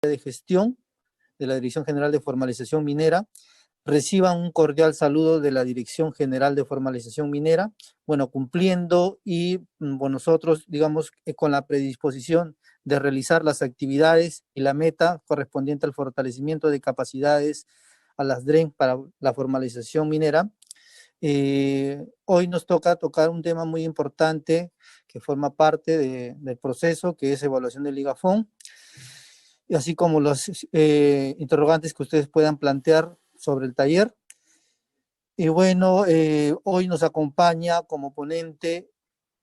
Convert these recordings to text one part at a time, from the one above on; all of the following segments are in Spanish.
de gestión de la Dirección General de Formalización Minera. Reciban un cordial saludo de la Dirección General de Formalización Minera, bueno, cumpliendo y nosotros, digamos, con la predisposición de realizar las actividades y la meta correspondiente al fortalecimiento de capacidades a las DREN para la formalización minera. Hoy nos toca tocar un tema muy importante que forma parte del proceso, que es evaluación del IGAFON, y así como los interrogantes que ustedes puedan plantear sobre el taller. Y bueno, hoy nos acompaña como ponente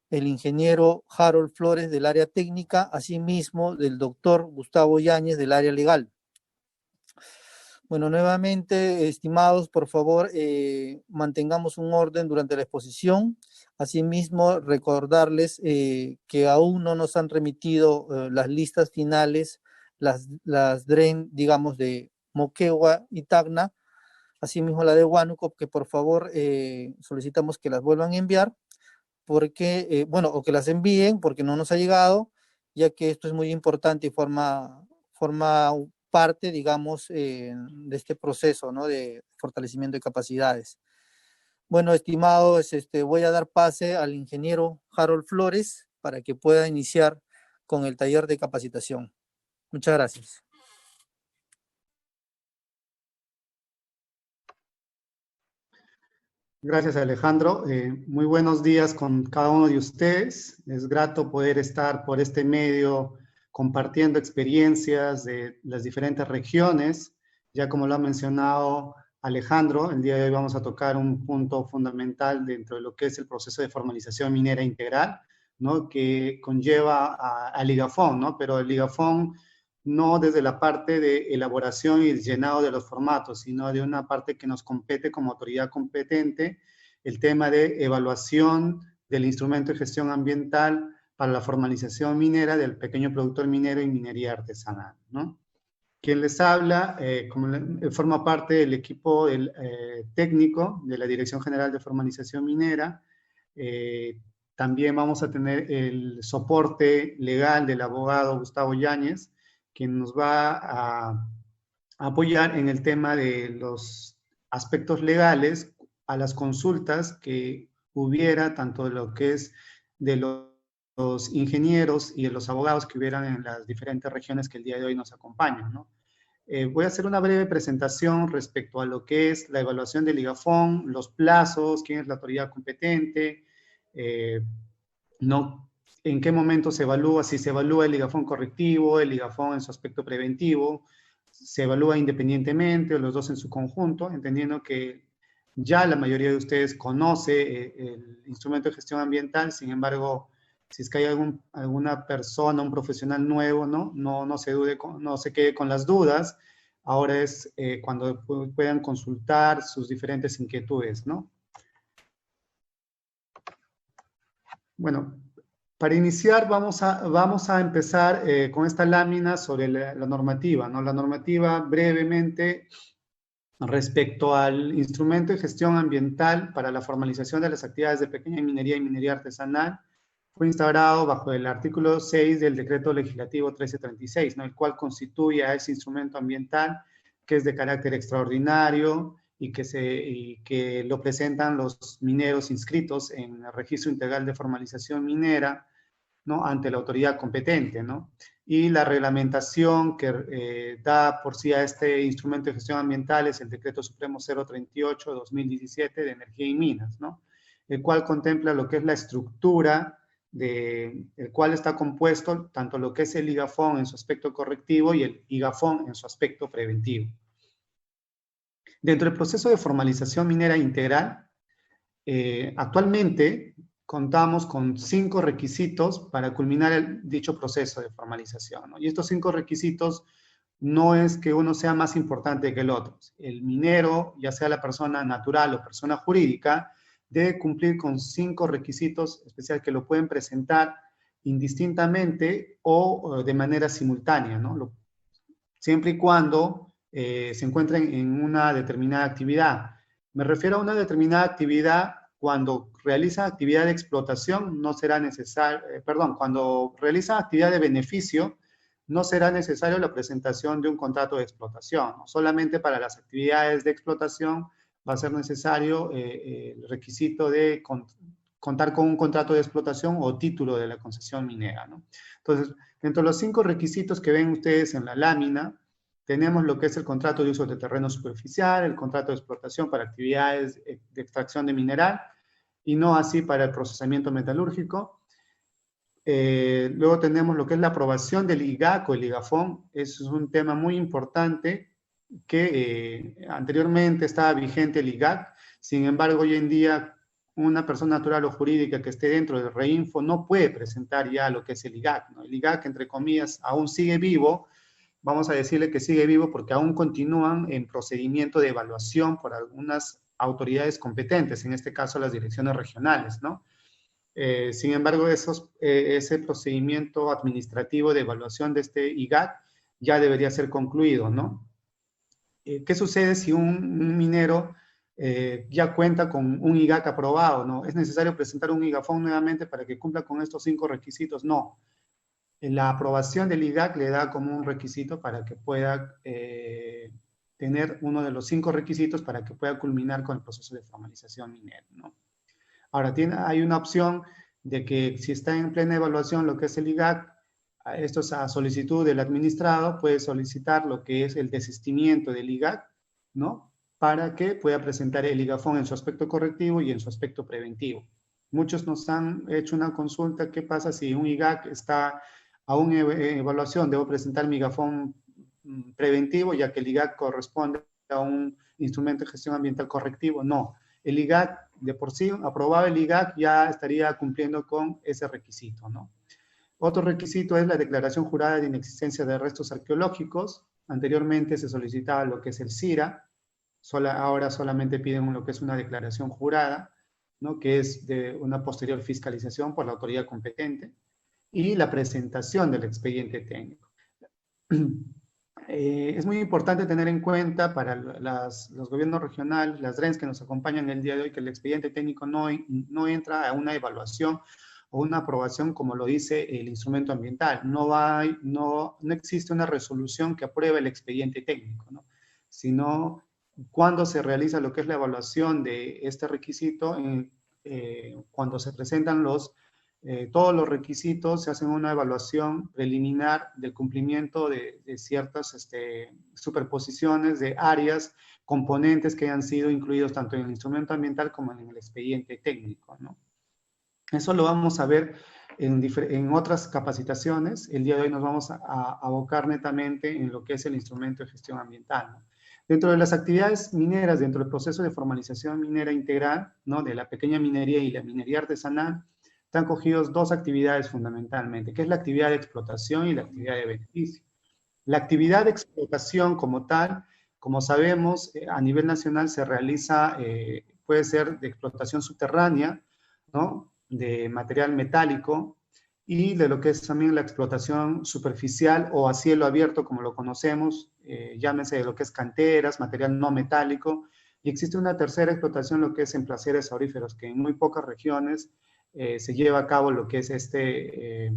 el ingeniero Harold Flores del área técnica, asimismo del doctor Gustavo Yáñez del área legal. Bueno, nuevamente, estimados, por favor, mantengamos un orden durante la exposición. Asimismo, recordarles que aún no nos han remitido las listas finales, las DREN, digamos, de Moquegua y Tacna, asimismo la de Huánuco, que por favor solicitamos que las vuelvan a enviar, porque, bueno, o que las envíen porque no nos ha llegado, ya que esto es muy importante y forma parte, digamos, de este proceso, ¿no?, de fortalecimiento de capacidades. Bueno, estimados, voy a dar pase al ingeniero Harold Flores para que pueda iniciar con el taller de capacitación. Muchas gracias. Gracias, Alejandro. Muy buenos días con cada uno de ustedes. Es grato poder estar por este medio compartiendo experiencias de las diferentes regiones. Ya como lo ha mencionado Alejandro, el día de hoy vamos a tocar un punto fundamental dentro de lo que es el proceso de formalización minera integral, ¿no?, que conlleva al IGAFON, ¿no? Pero el IGAFON no desde la parte de elaboración y llenado de los formatos, sino de una parte que nos compete como autoridad competente, el tema de evaluación del instrumento de gestión ambiental para la formalización minera del pequeño productor minero y minería artesanal, ¿no? Quien les habla, forma parte del equipo técnico de la Dirección General de Formalización Minera. También vamos a tener el soporte legal del abogado Gustavo Yáñez, quien nos va a apoyar en el tema de los aspectos legales a las consultas que hubiera, tanto de lo que es de los ingenieros y de los abogados que hubieran en las diferentes regiones que el día de hoy nos acompañan, ¿no? Voy a hacer una breve presentación respecto a lo que es la evaluación del IGAFON, los plazos, quién es la autoridad competente, ¿no?, en qué momento se evalúa, si se evalúa el IGAFON correctivo, el IGAFON en su aspecto preventivo, se evalúa independientemente o los dos en su conjunto, entendiendo que ya la mayoría de ustedes conoce el instrumento de gestión ambiental. Sin embargo, si es que hay alguna persona, un profesional nuevo, no se dude, no se quede con las dudas. Ahora es cuando puedan consultar sus diferentes inquietudes, ¿no? Bueno, para iniciar vamos a empezar con esta lámina sobre la normativa, ¿no? La normativa, brevemente, respecto al instrumento de gestión ambiental para la formalización de las actividades de pequeña minería y minería artesanal, fue instaurado bajo el artículo 6 del Decreto Legislativo 1336, ¿no?, el cual constituye a ese instrumento ambiental que es de carácter extraordinario y que lo presentan los mineros inscritos en el Registro Integral de Formalización Minera, ¿no?, ante la autoridad competente, ¿no? Y la reglamentación que da por sí a este instrumento de gestión ambiental es el Decreto Supremo 038/2017 de Energía y Minas, ¿no?, el cual contempla lo que es la estructura del cual está compuesto tanto lo que es el IGAFON en su aspecto correctivo y el IGAFON en su aspecto preventivo. Dentro del proceso de formalización minera integral, actualmente contamos con 5 requisitos para culminar dicho proceso de formalización, ¿no? Y estos 5 requisitos no es que uno sea más importante que el otro. El minero, ya sea la persona natural o persona jurídica, debe cumplir con 5 requisitos especiales que lo pueden presentar indistintamente o de manera simultánea, ¿no? Siempre y cuando se encuentren en una determinada actividad. Me refiero a una determinada actividad cuando realizan actividad de explotación no será necesario, cuando realizan actividad de beneficio no será necesario la presentación de un contrato de explotación, ¿no? Solamente para las actividades de explotación va a ser necesario el requisito de contar con un contrato de explotación o título de la concesión minera, ¿no? Entonces, dentro de los 5 requisitos que ven ustedes en la lámina, tenemos lo que es el contrato de uso de terreno superficial, el contrato de explotación para actividades de extracción de mineral, y no así para el procesamiento metalúrgico. Luego tenemos lo que es la aprobación del IGAC o el IGAFON. Eso es un tema muy importante que anteriormente estaba vigente el IGAC. Sin embargo, hoy en día una persona natural o jurídica que esté dentro del REINFO no puede presentar ya lo que es el IGAC, ¿no? El IGAC, entre comillas, aún sigue vivo. Vamos a decirle que sigue vivo porque aún continúan en procedimiento de evaluación por algunas autoridades competentes, en este caso las direcciones regionales, ¿no? Sin embargo, ese procedimiento administrativo de evaluación de este IGAC ya debería ser concluido, ¿no? ¿Qué sucede si un minero ya cuenta con un IGAC aprobado, ¿no? ¿Es necesario presentar un IGAFON nuevamente para que cumpla con estos 5 requisitos? No. La aprobación del IGAC le da como un requisito para que pueda tener uno de los 5 requisitos para que pueda culminar con el proceso de formalización minera, ¿no? Ahora, hay una opción de que si está en plena evaluación lo que es el IGAC, esto es a solicitud del administrado, puede solicitar lo que es el desistimiento del IGAC, ¿no? Para que pueda presentar el IGAFON en su aspecto correctivo y en su aspecto preventivo. Muchos nos han hecho una consulta, ¿qué pasa si un IGAC está aún en evaluación? ¿Debo presentar mi IGAFON preventivo ya que el IGAC corresponde a un instrumento de gestión ambiental correctivo? No. El IGAC, de por sí, aprobado el IGAC, ya estaría cumpliendo con ese requisito, ¿no? Otro requisito es la declaración jurada de inexistencia de restos arqueológicos. Anteriormente se solicitaba lo que es el CIRA, ahora solamente piden lo que es una declaración jurada, ¿no? Que es de una posterior fiscalización por la autoridad competente, y la presentación del expediente técnico. Es muy importante tener en cuenta para los gobiernos regionales, las DRENs que nos acompañan el día de hoy, que el expediente técnico no entra a una evaluación o una aprobación como lo dice el instrumento ambiental. No existe una resolución que apruebe el expediente técnico, ¿no? Sino cuando se realiza lo que es la evaluación de este requisito, cuando se presentan todos los requisitos, se hacen una evaluación preliminar del cumplimiento de ciertas superposiciones de áreas, componentes que hayan sido incluidos tanto en el instrumento ambiental como en el expediente técnico, ¿no? Eso lo vamos a ver en otras capacitaciones. El día de hoy nos vamos a abocar netamente en lo que es el instrumento de gestión ambiental, ¿no? Dentro de las actividades mineras, dentro del proceso de formalización minera integral, ¿no? De la pequeña minería y la minería artesanal, están cogidos 2 actividades fundamentalmente, que es la actividad de explotación y la actividad de beneficio. La actividad de explotación como tal, como sabemos, a nivel nacional se realiza, puede ser de explotación subterránea, ¿no? De material metálico, y de lo que es también la explotación superficial o a cielo abierto, como lo conocemos, llámese de lo que es canteras, material no metálico, y existe una tercera explotación, lo que es en placeres auríferos, que en muy pocas regiones se lleva a cabo lo que es este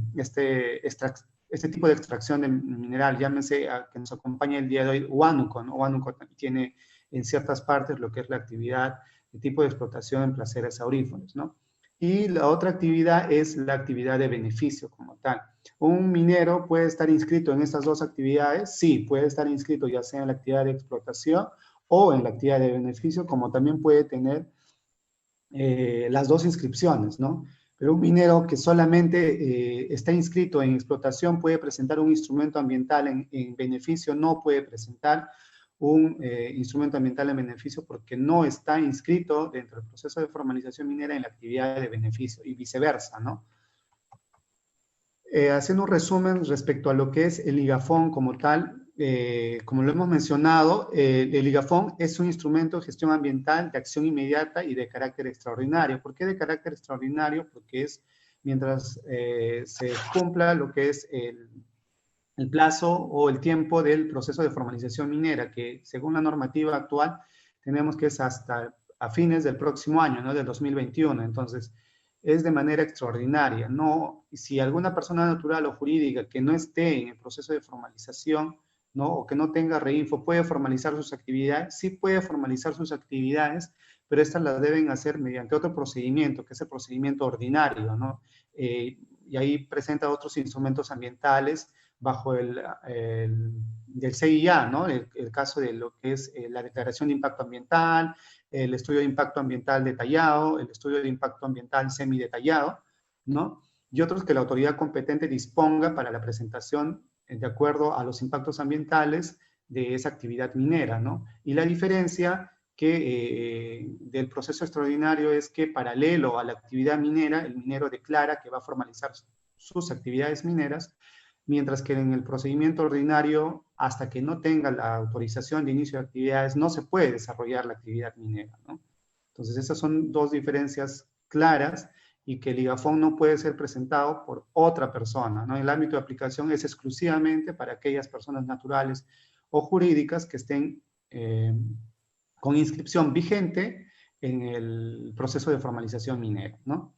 tipo de extracción de mineral, llámese que nos acompaña el día de hoy Huánuco, ¿no? Huánuco tiene en ciertas partes lo que es la actividad de tipo de explotación en placeres auríferos, ¿no? Y la otra actividad es la actividad de beneficio como tal. ¿Un minero puede estar inscrito en estas 2 actividades? Sí, puede estar inscrito ya sea en la actividad de explotación o en la actividad de beneficio, como también puede tener las 2 inscripciones, ¿no? Pero un minero que solamente está inscrito en explotación puede presentar un instrumento ambiental en beneficio, no puede presentar un instrumento ambiental en beneficio porque no está inscrito dentro del proceso de formalización minera en la actividad de beneficio y viceversa, ¿no? Haciendo un resumen respecto a lo que es el IGAFON como tal, como lo hemos mencionado, el IGAFON es un instrumento de gestión ambiental de acción inmediata y de carácter extraordinario. ¿Por qué de carácter extraordinario? Porque es mientras se cumpla lo que es el plazo o el tiempo del proceso de formalización minera, que según la normativa actual tenemos que es hasta a fines del próximo año, ¿no? Del 2021. Entonces, es de manera extraordinaria. No, si alguna persona natural o jurídica que no esté en el proceso de formalización, ¿no? O que no tenga reinfo, puede formalizar sus actividades, sí puede formalizar sus actividades, pero estas las deben hacer mediante otro procedimiento, que es el procedimiento ordinario, ¿no? Y ahí presenta otros instrumentos ambientales bajo del CIA, ¿no? El caso de lo que es la declaración de impacto ambiental, el estudio de impacto ambiental detallado, el estudio de impacto ambiental semidetallado, ¿no? Y otros que la autoridad competente disponga para la presentación de acuerdo a los impactos ambientales de esa actividad minera, ¿no? Y la diferencia del proceso extraordinario es que paralelo a la actividad minera, el minero declara que va a formalizar sus actividades mineras, mientras que en el procedimiento ordinario, hasta que no tenga la autorización de inicio de actividades, no se puede desarrollar la actividad minera, ¿no? Entonces, esas son dos diferencias claras y que el IGAFON no puede ser presentado por otra persona, ¿no? El ámbito de aplicación es exclusivamente para aquellas personas naturales o jurídicas que estén con inscripción vigente en el proceso de formalización minera, ¿no?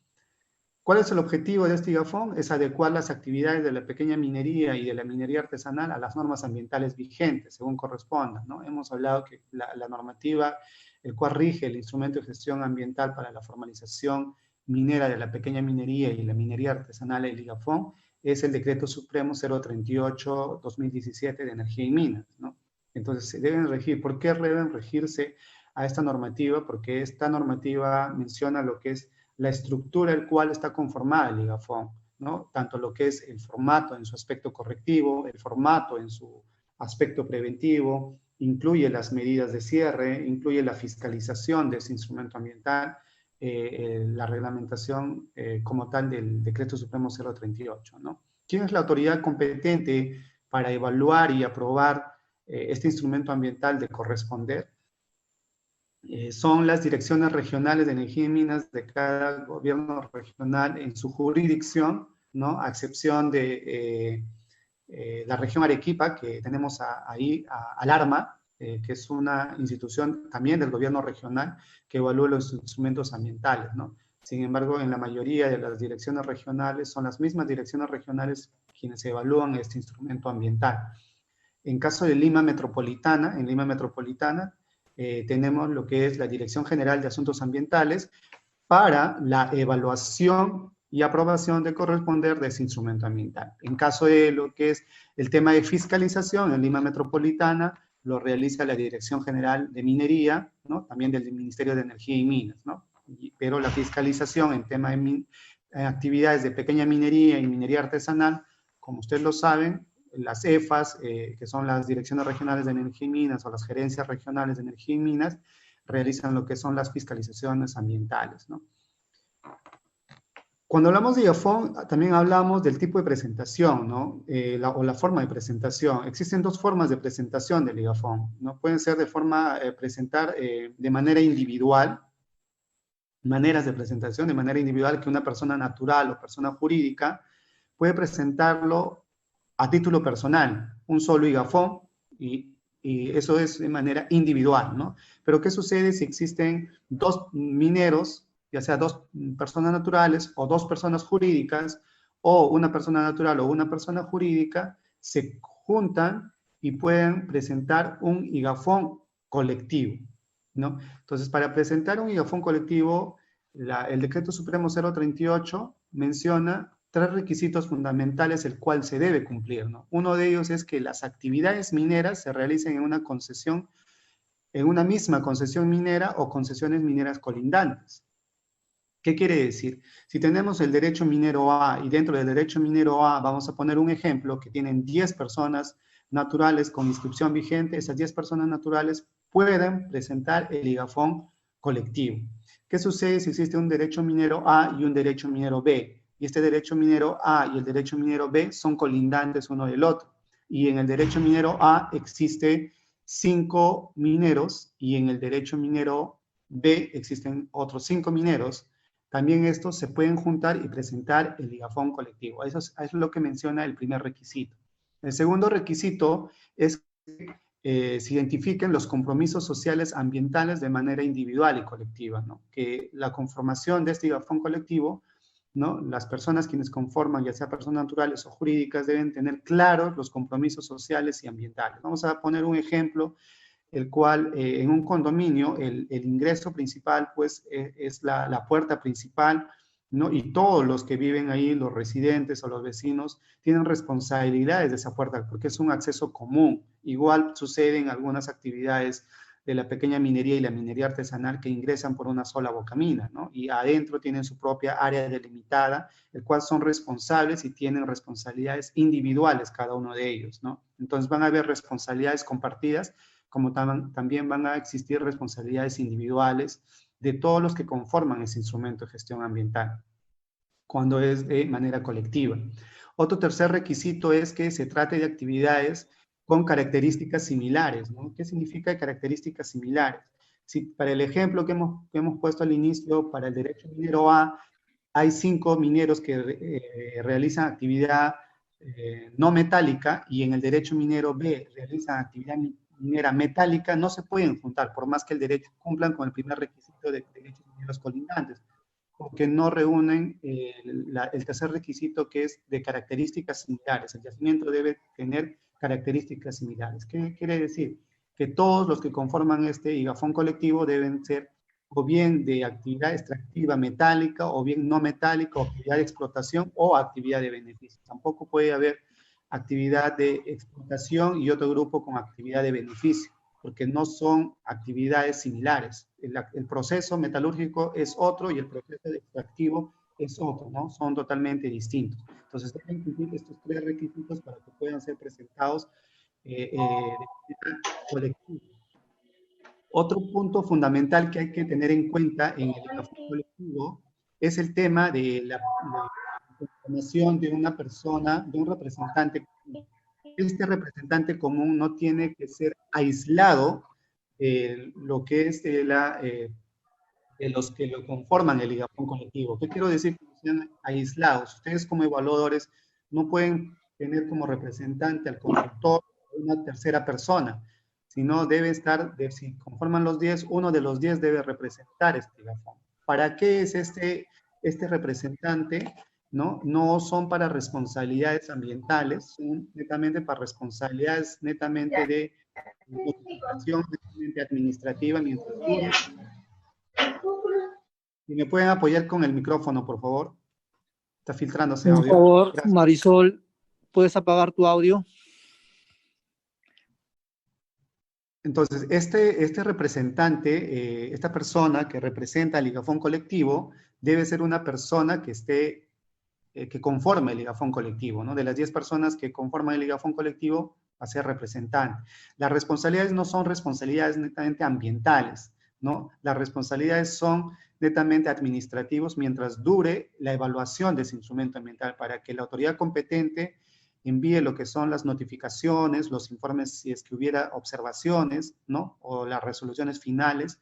¿Cuál es el objetivo de este IGAFON? Es adecuar las actividades de la pequeña minería y de la minería artesanal a las normas ambientales vigentes, según corresponda, ¿no? Hemos hablado que la normativa, el cual rige el instrumento de gestión ambiental para la formalización minera de la pequeña minería y la minería artesanal, el IGAFON, es el Decreto Supremo 038-2017 de Energía y Minas, ¿no? Entonces, se deben regir. ¿Por qué deben regirse a esta normativa? Porque esta normativa menciona lo que es la estructura el cual está conformada el IGAFON, ¿no? Tanto lo que es el formato en su aspecto correctivo, el formato en su aspecto preventivo, incluye las medidas de cierre, incluye la fiscalización de ese instrumento ambiental, la reglamentación como tal del Decreto Supremo 038, ¿no? ¿Quién es la autoridad competente para evaluar y aprobar este instrumento ambiental de corresponder? Son las direcciones regionales de energía y minas de cada gobierno regional en su jurisdicción, ¿no? A excepción de la región Arequipa, que tenemos ahí Alarma, que es una institución también del gobierno regional que evalúa los instrumentos ambientales, ¿no? Sin embargo, en la mayoría de las direcciones regionales son las mismas direcciones regionales quienes evalúan este instrumento ambiental. En caso de Lima Metropolitana, en Lima Metropolitana, tenemos lo que es la Dirección General de Asuntos Ambientales para la evaluación y aprobación de corresponder de ese instrumento ambiental. En caso de lo que es el tema de fiscalización, en Lima Metropolitana lo realiza la Dirección General de Minería, ¿no? También del Ministerio de Energía y Minas, ¿no? Pero la fiscalización en tema de actividades de pequeña minería y minería artesanal, como ustedes lo saben, las EFAS, que son las Direcciones Regionales de Energía y Minas, o las Gerencias Regionales de Energía y Minas, realizan lo que son las fiscalizaciones ambientales, ¿no? Cuando hablamos de IGAFON, también hablamos del tipo de presentación, ¿no? O la forma de presentación. Existen dos formas de presentación del IGAFON, ¿no? Pueden ser de forma, presentar de manera individual, maneras de presentación de manera individual que una persona natural o persona jurídica puede presentarlo a título personal, un solo IGAFON, y eso es de manera individual, ¿no? Pero ¿qué sucede si existen dos mineros, ya sea dos personas naturales o dos personas jurídicas, o una persona natural o una persona jurídica, se juntan y pueden presentar un IGAFON colectivo, ¿no? Entonces, para presentar un IGAFON colectivo, el Decreto Supremo 038 menciona 3 requisitos fundamentales el cual se debe cumplir, ¿no? Uno de ellos es que las actividades mineras se realicen en una concesión, en una misma concesión minera o concesiones mineras colindantes. ¿Qué quiere decir? Si tenemos el derecho minero A y dentro del derecho minero A vamos a poner un ejemplo que tienen 10 personas naturales con inscripción vigente, esas 10 personas naturales pueden presentar el IGAFON colectivo. ¿Qué sucede si existe un derecho minero A y un derecho minero B? Y este derecho minero A y el derecho minero B son colindantes uno del otro. Y en el derecho minero A existe 5 mineros y en el derecho minero B existen otros 5 mineros. También estos se pueden juntar y presentar el IGAFON colectivo. Eso es lo que menciona el primer requisito. El segundo requisito es que se identifiquen los compromisos sociales ambientales de manera individual y colectiva, ¿no? Que la conformación de este IGAFON colectivo ¿no? Las personas quienes conforman, ya sea personas naturales o jurídicas, deben tener claros los compromisos sociales y ambientales. Vamos a poner un ejemplo, el cual en un condominio el ingreso principal pues es la puerta principal, ¿no? Y todos los que viven ahí, los residentes o los vecinos, tienen responsabilidades de esa puerta porque es un acceso común. Igual sucede en algunas actividades de la pequeña minería y la minería artesanal que ingresan por una sola bocamina, ¿no? Y adentro tienen su propia área delimitada, el cual son responsables y tienen responsabilidades individuales cada uno de ellos, ¿no? Entonces van a haber responsabilidades compartidas, como también van a existir responsabilidades individuales de todos los que conforman ese instrumento de gestión ambiental, cuando es de manera colectiva. Otro tercer requisito es que se trate de actividades con características similares, ¿no? ¿Qué significa características similares? Si para el ejemplo que hemos puesto al inicio, para el derecho minero A, hay 5 mineros que realizan actividad no metálica y en el derecho minero B realizan actividad minera metálica, no se pueden juntar, por más que el derecho cumplan con el primer requisito de derechos mineros colindantes, porque no reúnen el tercer requisito, que es de características similares. El yacimiento debe tener características similares. ¿Qué quiere decir? Que todos los que conforman este higafón colectivo deben ser o bien de actividad extractiva metálica, o bien no metálica, o actividad de explotación, o actividad de beneficio. Tampoco puede haber actividad de explotación y otro grupo con actividad de beneficio, porque no son actividades similares. El proceso metalúrgico es otro y el proceso extractivo es otro, ¿no? Son totalmente distintos. Entonces, deben cumplir estos 3 requisitos para que puedan ser presentados de manera colectiva. Otro punto fundamental que hay que tener en cuenta en el higafón colectivo es el tema de la conformación de una persona, de un representante común. Este representante común no tiene que ser aislado lo que es de los que lo conforman el higafón colectivo. ¿Qué quiero decir? Que sean aislados. Ustedes como evaluadores no pueden tener como representante al consultor una tercera persona, sino debe estar, si conforman los 10, uno de los 10 debe representar este higafón. ¿Para qué es este representante? ¿No? No son para responsabilidades ambientales, son netamente para responsabilidades netamente de notificación, netamente administrativa, mientras dure. Si me pueden apoyar con el micrófono, por favor. Está filtrándose Por audio. favor, Gracias. Marisol, ¿puedes apagar tu audio? Entonces, este representante, esta persona que representa el higafón colectivo, debe ser una persona que esté, que conforme el higafón colectivo, ¿no? De las 10 personas que conforman el higafón colectivo, va a ser representante. Las responsabilidades no son responsabilidades netamente ambientales, ¿no? Las responsabilidades son netamente administrativos mientras dure la evaluación de ese instrumento ambiental, para que la autoridad competente envíe lo que son las notificaciones, los informes si es que hubiera observaciones, ¿no? O las resoluciones finales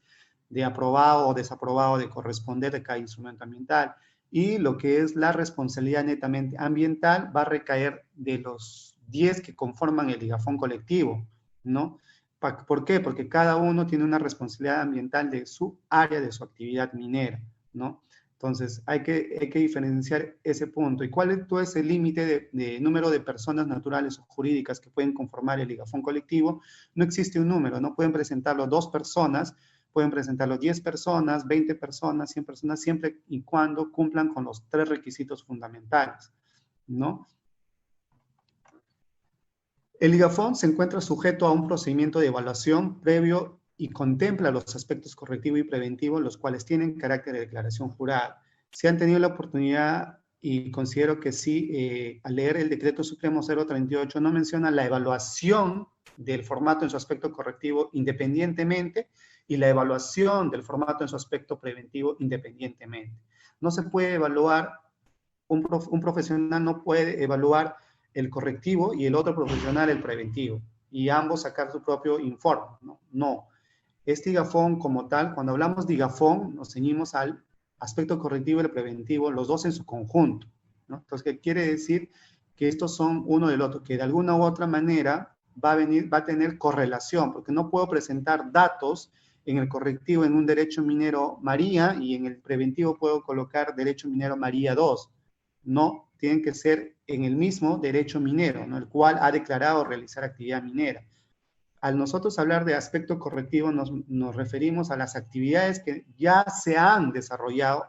de aprobado o desaprobado de corresponder de cada instrumento ambiental. Y lo que es la responsabilidad netamente ambiental va a recaer de los 10 que conforman el higafón colectivo, ¿no? ¿Por qué? Porque cada uno tiene una responsabilidad ambiental de su área, de su actividad minera, ¿no? Entonces, hay que diferenciar ese punto. ¿Y cuál es el límite de número de personas naturales o jurídicas que pueden conformar el higafón colectivo? No existe un número, no pueden presentarlo 2 personas, pueden presentarlo 10 personas, 20 personas, 100 personas, siempre y cuando cumplan con los 3 requisitos fundamentales, ¿no? El higafón se encuentra sujeto a un procedimiento de evaluación previo y contempla los aspectos correctivo y preventivo, los cuales tienen carácter de declaración jurada. Si han tenido la oportunidad, y considero que sí, al leer el decreto supremo 038, no menciona la evaluación del formato en su aspecto correctivo independientemente y la evaluación del formato en su aspecto preventivo independientemente. No se puede evaluar, un profesional no puede evaluar el correctivo y el otro profesional el preventivo, y ambos sacar su propio informe, ¿no? No. Este higafón como tal, cuando hablamos de higafón, nos ceñimos al aspecto correctivo y el preventivo, los dos en su conjunto, ¿no? Entonces, ¿qué quiere decir? Que estos son uno del otro, que de alguna u otra manera va a tener correlación, porque no puedo presentar datos en el correctivo en un derecho minero María y en el preventivo puedo colocar derecho minero María 2. No, tienen que ser en el mismo derecho minero, ¿no? El cual ha declarado realizar actividad minera. Al nosotros hablar de aspecto correctivo nos referimos a las actividades que ya se han desarrollado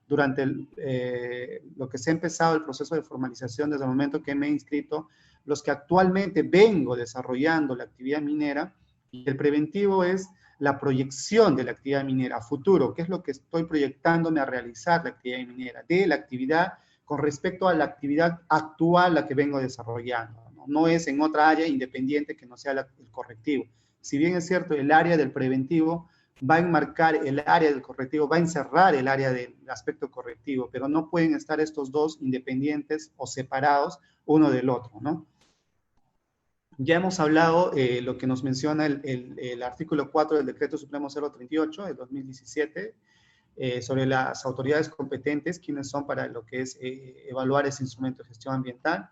durante lo que se ha empezado el proceso de formalización desde el momento que me he inscrito, los que actualmente vengo desarrollando la actividad minera, y el preventivo es la proyección de la actividad minera a futuro, qué es lo que estoy proyectándome a realizar la actividad minera, de la actividad con respecto a la actividad actual la que vengo desarrollando. No es en otra área independiente que no sea el correctivo. Si bien es cierto, el área del preventivo va a enmarcar el área del correctivo, va a encerrar el área del aspecto correctivo, pero no pueden estar estos dos independientes o separados uno del otro, ¿no? Ya hemos hablado lo que nos menciona el artículo 4 del Decreto Supremo 038 de 2017, sobre las autoridades competentes, quienes son para lo que es evaluar ese instrumento de gestión ambiental.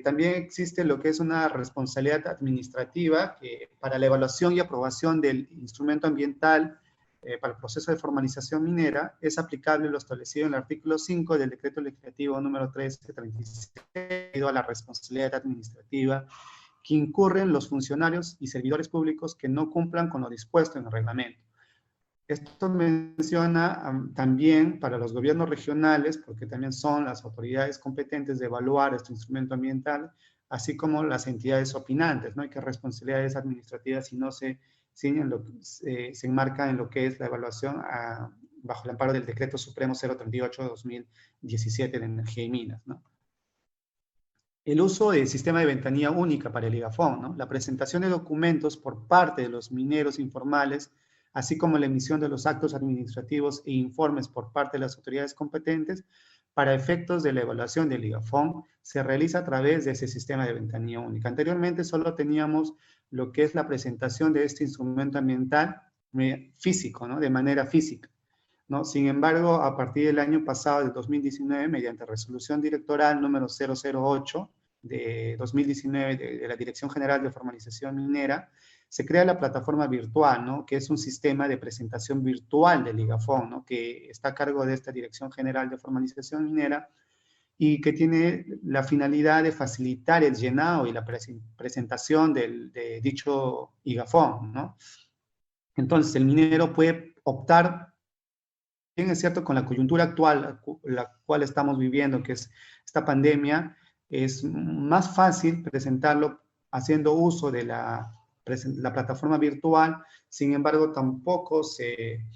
También existe lo que es una responsabilidad administrativa para la evaluación y aprobación del instrumento ambiental para el proceso de formalización minera. Es aplicable lo establecido en el artículo 5 del decreto legislativo número 1336, debido a la responsabilidad administrativa que incurren los funcionarios y servidores públicos que no cumplan con lo dispuesto en el reglamento. Esto menciona también para los gobiernos regionales, porque también son las autoridades competentes de evaluar este instrumento ambiental, así como las entidades opinantes, ¿no? Y que responsabilidades administrativas si no se enmarca en lo que es la evaluación bajo el amparo del Decreto Supremo 038 de 2017 de Energía y Minas, ¿no? El uso del sistema de ventanilla única para el IGAFON, ¿no? La presentación de documentos por parte de los mineros informales, así como la emisión de los actos administrativos e informes por parte de las autoridades competentes, para efectos de la evaluación del IGAFON, se realiza a través de ese sistema de ventanilla única. Anteriormente solo teníamos lo que es la presentación de este instrumento ambiental físico, ¿no? De manera física, ¿no? Sin embargo, a partir del año pasado, de 2019, mediante resolución directoral número 008 de 2019 de la Dirección General de Formalización Minera, se crea la plataforma virtual, ¿no? Que es un sistema de presentación virtual del IGAFON, ¿no? Que está a cargo de esta Dirección General de Formalización Minera y que tiene la finalidad de facilitar el llenado y la presentación de dicho IGAFON, ¿no? Entonces, el minero puede optar, bien es cierto, con la coyuntura actual, la cual estamos viviendo, que es esta pandemia, es más fácil presentarlo haciendo uso de la plataforma virtual. Sin embargo, tampoco se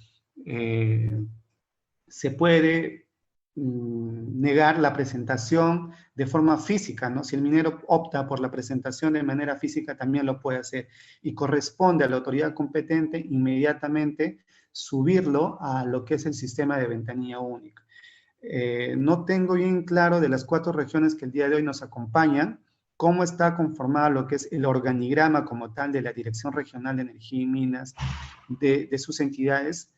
puede negar la presentación de forma física, ¿no? Si el minero opta por la presentación de manera física, también lo puede hacer, y corresponde a la autoridad competente inmediatamente subirlo a lo que es el sistema de ventanilla única. No tengo bien claro de las 4 regiones que el día de hoy nos acompañan, cómo está conformado lo que es el organigrama como tal de la Dirección Regional de Energía y Minas, de sus entidades,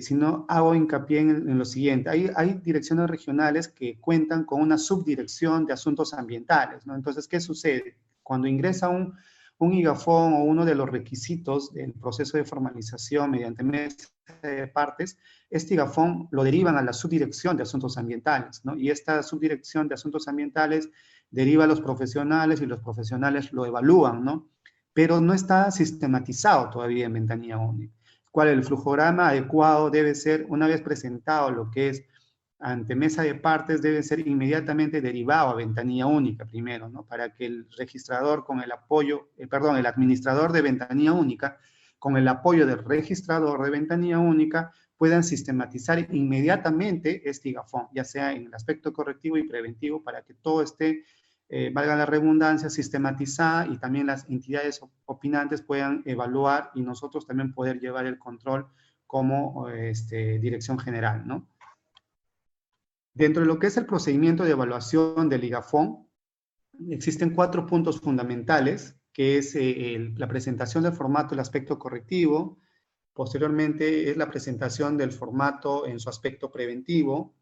sino hago hincapié en lo siguiente. Hay direcciones regionales que cuentan con una subdirección de asuntos ambientales, ¿no? Entonces, ¿qué sucede? Cuando ingresa un IGAFON o uno de los requisitos del proceso de formalización mediante mesa de partes, este IGAFON lo derivan a la subdirección de asuntos ambientales, ¿no? Y esta subdirección de asuntos ambientales deriva a los profesionales y los profesionales lo evalúan, ¿no? Pero no está sistematizado todavía en ventanilla única. ¿Cuál es el flujograma adecuado? Debe ser, una vez presentado lo que es ante mesa de partes, debe ser inmediatamente derivado a ventanilla única primero, ¿no? Para que el registrador con el apoyo, el administrador de ventanilla única, con el apoyo del registrador de ventanilla única, puedan sistematizar inmediatamente este IGAFON, ya sea en el aspecto correctivo y preventivo, para que todo esté, valga la redundancia, sistematizada, y también las entidades opinantes puedan evaluar y nosotros también poder llevar el control como dirección general, ¿no? Dentro de lo que es el procedimiento de evaluación del IGAFON, existen 4 puntos fundamentales, que es la presentación del formato del aspecto correctivo, posteriormente es la presentación del formato en su aspecto preventivo,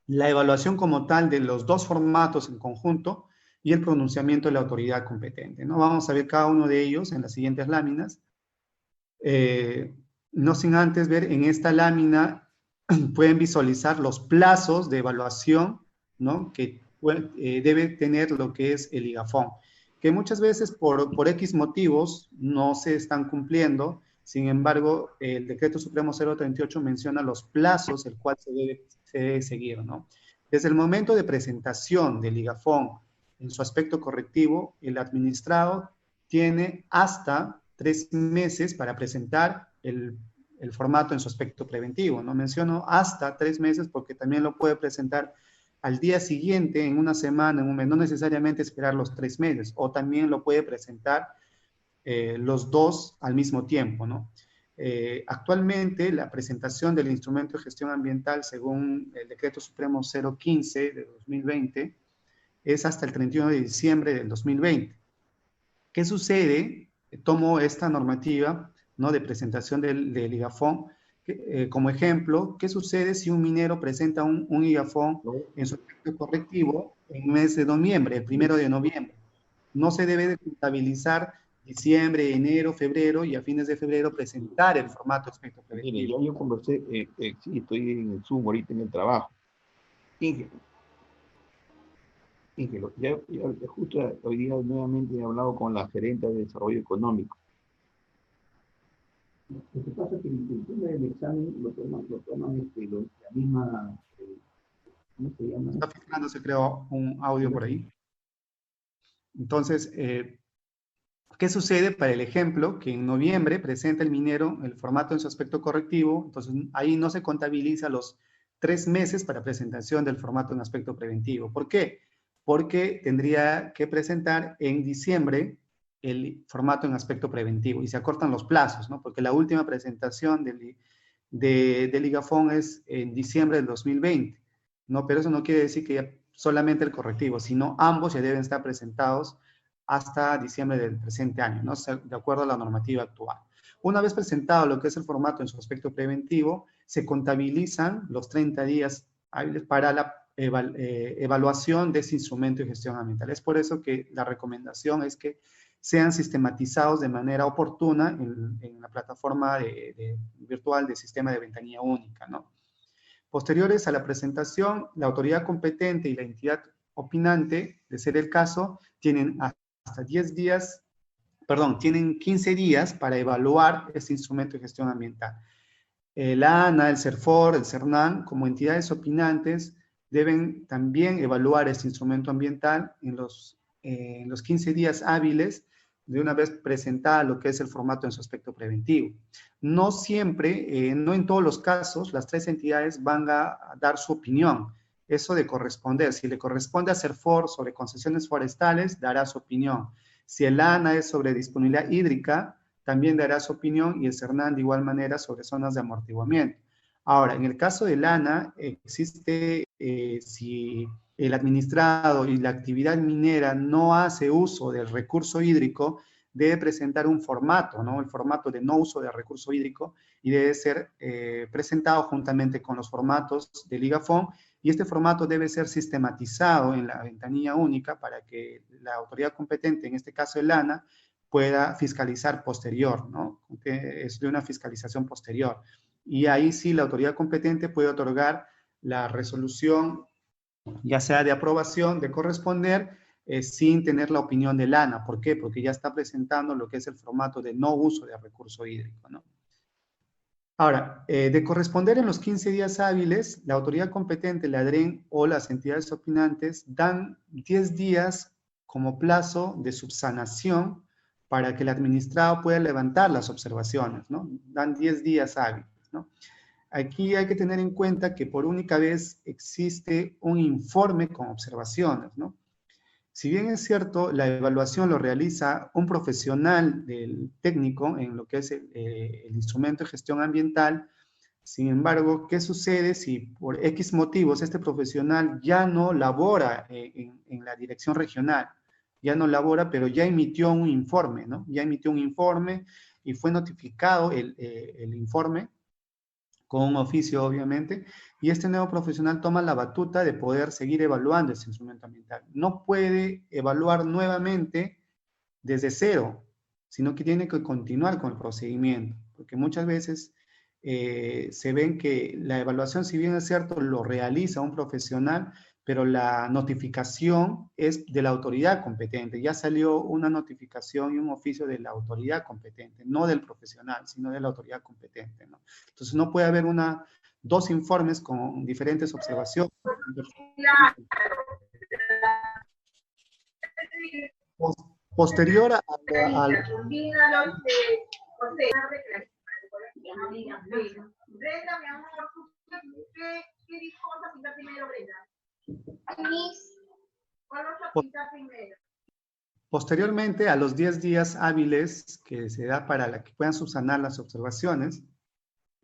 la evaluación como tal de los 2 formatos en conjunto y el pronunciamiento de la autoridad competente, ¿no? Vamos a ver cada uno de ellos en las siguientes láminas. No sin antes ver en esta lámina, pueden visualizar los plazos de evaluación, ¿no?, que debe tener lo que es el IGAFON, que muchas veces por X motivos no se están cumpliendo. Sin embargo, el Decreto Supremo 038 menciona los plazos el cual se debe seguir, ¿no? Desde el momento de presentación del IGAFON en su aspecto correctivo, el administrado tiene hasta 3 meses para presentar el formato en su aspecto preventivo, ¿no? Menciono hasta 3 meses porque también lo puede presentar al día siguiente, en una semana, en un mes, no necesariamente esperar los 3 meses, o también lo puede presentar los dos al mismo tiempo, ¿no? Actualmente, la presentación del instrumento de gestión ambiental, según el Decreto Supremo 015 de 2020, es hasta el 31 de diciembre del 2020. ¿Qué sucede? Tomo esta normativa, ¿no?, de presentación del IGAFON como ejemplo. ¿Qué sucede si un minero presenta un IGAFON en su aspecto correctivo en el mes de noviembre, el 1 de noviembre? No se debe de contabilizar diciembre, enero, febrero, y a fines de febrero presentar el formato de aspecto preventivo. Mire, ya yo conversé, sí, estoy en el Zoom ahorita en el trabajo. Íngelo, ya justo hoy día nuevamente he hablado con la gerente de Desarrollo Económico. Lo que pasa es que el tema del examen lo toman la misma, ¿cómo se llama? Está filtrando, se creó un audio por ahí. Entonces, ¿qué sucede para el ejemplo? Que en noviembre presenta el minero el formato en su aspecto correctivo, entonces ahí no se contabiliza los 3 meses para presentación del formato en aspecto preventivo. ¿Por qué? Porque tendría que presentar en diciembre el formato en aspecto preventivo y se acortan los plazos, ¿no? Porque la última presentación del IGAFON es en diciembre del 2020, ¿no? Pero eso no quiere decir que ya solamente el correctivo, sino ambos ya deben estar presentados hasta diciembre del presente año, ¿no? De acuerdo a la normativa actual. Una vez presentado lo que es el formato en su aspecto preventivo, se contabilizan los 30 días hábiles para la evaluación de ese instrumento de gestión ambiental. Es por eso que la recomendación es que sean sistematizados de manera oportuna en la plataforma virtual del sistema de ventanilla única, ¿no? Posteriores a la presentación, la autoridad competente y la entidad opinante, de ser el caso, tienen hasta 10 días, tienen 15 días para evaluar este instrumento de gestión ambiental. El ANA, el CERFOR, el CERNAN, como entidades opinantes, deben también evaluar este instrumento ambiental en los 15 días hábiles de una vez presentada lo que es el formato en su aspecto preventivo. No siempre, no en todos los casos, las 3 entidades van a dar su opinión. Eso de corresponder, si le corresponde a CERFOR sobre concesiones forestales, dará su opinión. Si el ANA es sobre disponibilidad hídrica, también dará su opinión, y el CERNAN de igual manera sobre zonas de amortiguamiento. Ahora, en el caso del ANA, existe, si el administrado y la actividad minera no hace uso del recurso hídrico, debe presentar un formato, ¿no? El formato de no uso del recurso hídrico, y debe ser presentado juntamente con los formatos del IGAFON, y este formato debe ser sistematizado en la ventanilla única para que la autoridad competente, en este caso el ANA, pueda fiscalizar posterior, ¿no? Que es de una fiscalización posterior. Y ahí sí la autoridad competente puede otorgar la resolución, ya sea de aprobación, de corresponder, sin tener la opinión del ANA. ¿Por qué? Porque ya está presentando lo que es el formato de no uso de recurso hídrico, ¿no? Ahora, de corresponder en los 15 días hábiles, la autoridad competente, la ADREN o las entidades opinantes dan 10 días como plazo de subsanación para que el administrado pueda levantar las observaciones, ¿no? Dan 10 días hábiles, ¿no? Aquí hay que tener en cuenta que por única vez existe un informe con observaciones, ¿no? Si bien es cierto, la evaluación lo realiza un profesional del técnico en lo que es el instrumento de gestión ambiental. Sin embargo, ¿qué sucede si por X motivos este profesional ya no labora en la dirección regional? Ya no labora, pero ya emitió un informe, ¿no? Ya emitió un informe y fue notificado el informe con un oficio, obviamente, y este nuevo profesional toma la batuta de poder seguir evaluando ese instrumento ambiental. No puede evaluar nuevamente desde cero, sino que tiene que continuar con el procedimiento. porque muchas veces se ven que la evaluación, si bien es cierto, lo realiza un profesional, pero la notificación es de la autoridad competente. Ya salió una notificación y un oficio de la autoridad competente, no del profesional, sino de la autoridad competente, ¿no? Entonces no puede haber dos informes con diferentes observaciones. Posterior a Brenda, mi amor, ¿qué dijo? ¿Vas a pintar primero, Brenda? ¿Cuál vas a pintar primero? Posteriormente, a los 10 días hábiles que se da para que puedan subsanar las observaciones,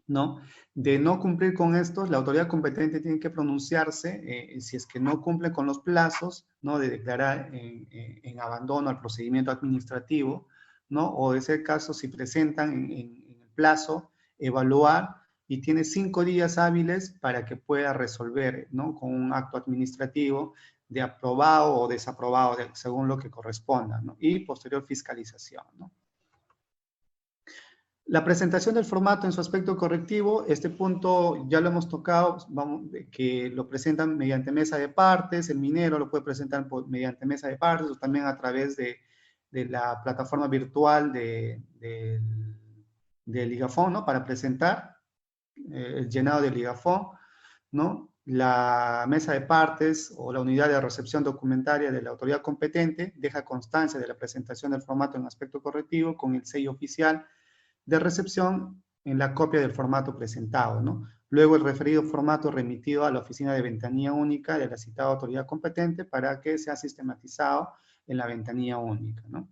¿no? De no cumplir con estos, la autoridad competente tiene que pronunciarse si es que no cumple con los plazos, ¿no? De declarar en abandono al procedimiento administrativo, ¿no? O de ese caso, si presentan en el plazo, evaluar, y tiene 5 días hábiles para que pueda resolver, ¿no? Con un acto administrativo de aprobado o desaprobado, según lo que corresponda, ¿no? Y posterior fiscalización, ¿no? La presentación del formato en su aspecto correctivo, este punto ya lo hemos tocado, que lo presentan mediante mesa de partes, el minero lo puede presentar mediante mesa de partes o también a través de la plataforma virtual del Ligafón, ¿no? Para presentar el llenado del Ligafón, ¿no? La mesa de partes o la unidad de recepción documentaria de la autoridad competente deja constancia de la presentación del formato en aspecto correctivo con el sello oficial de recepción en la copia del formato presentado, ¿no? Luego el referido formato remitido a la oficina de ventanilla única de la citada autoridad competente para que sea sistematizado en la ventanilla única, ¿no?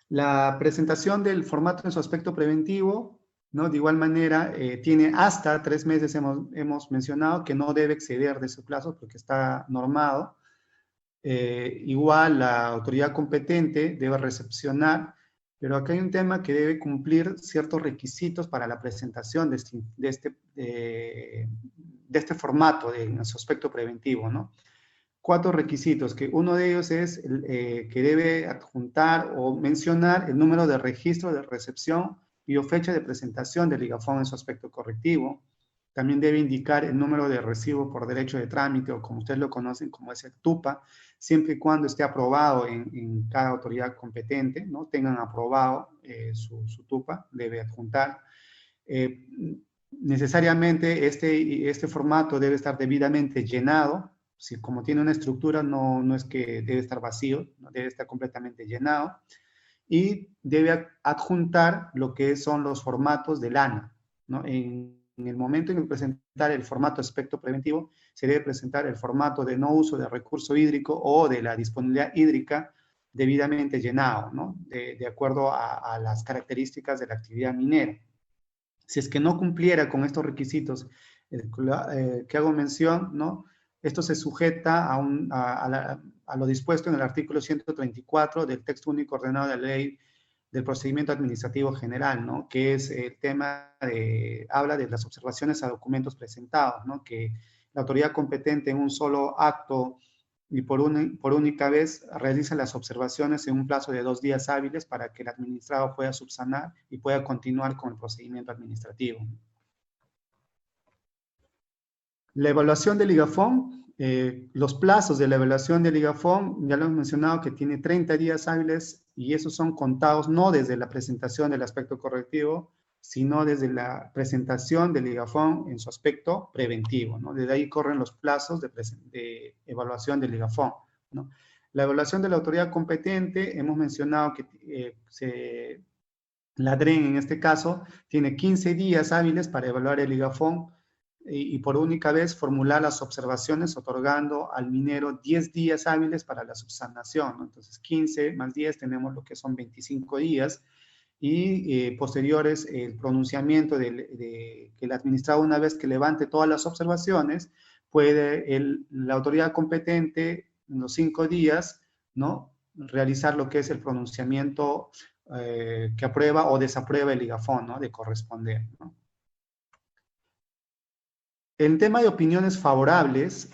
La presentación del formato en su aspecto preventivo, ¿no? De igual manera, tiene hasta 3 meses, hemos mencionado, que no debe exceder de ese plazo porque está normado. Igual la autoridad competente debe recepcionar, pero acá hay un tema que debe cumplir ciertos requisitos para la presentación de este formato en su aspecto preventivo, ¿no? 4 requisitos, que uno de ellos es que debe adjuntar o mencionar el número de registro de recepción y o fecha de presentación del Ligafón en su aspecto correctivo. También debe indicar el número de recibo por derecho de trámite, o como ustedes lo conocen, como es el TUPA, siempre y cuando esté aprobado en cada autoridad competente, ¿no? Tengan aprobado su TUPA, debe adjuntar. Necesariamente este formato debe estar debidamente llenado. Si como tiene una estructura, no es que debe estar vacío, ¿no? Debe estar completamente llenado. Y debe adjuntar lo que son los formatos del ANA, ¿no? En el momento en que presentar el formato aspecto preventivo, se debe presentar el formato de no uso de recurso hídrico o de la disponibilidad hídrica debidamente llenado, ¿no? De acuerdo a las características de la actividad minera. Si es que no cumpliera con estos requisitos que hago mención, ¿no? Esto se sujeta a lo dispuesto en el artículo 134 del texto único ordenado de la ley del procedimiento administrativo general, ¿no? Que es el tema habla de las observaciones a documentos presentados, ¿no? Que la autoridad competente en un solo acto y por única vez realiza las observaciones en un plazo de 2 días hábiles para que el administrado pueda subsanar y pueda continuar con el procedimiento administrativo. La evaluación del Ligafón, los plazos de la evaluación del Ligafón, ya lo hemos mencionado que tiene 30 días hábiles y esos son contados no desde la presentación del aspecto correctivo, sino desde la presentación del Ligafón en su aspecto preventivo, ¿no? Desde ahí corren los plazos de evaluación del Ligafón, ¿no? La evaluación de la autoridad competente, hemos mencionado que la DREN en este caso tiene 15 días hábiles para evaluar el Ligafón y por única vez formular las observaciones otorgando al minero 10 días hábiles para la subsanación, ¿no? Entonces 15 más 10 tenemos lo que son 25 días y posteriores el pronunciamiento que el administrado, una vez que levante todas las observaciones, puede la autoridad competente en los 5 días, ¿no? Realizar lo que es el pronunciamiento que aprueba o desaprueba el Ligafón, ¿no? De corresponder, ¿no? En tema de opiniones favorables,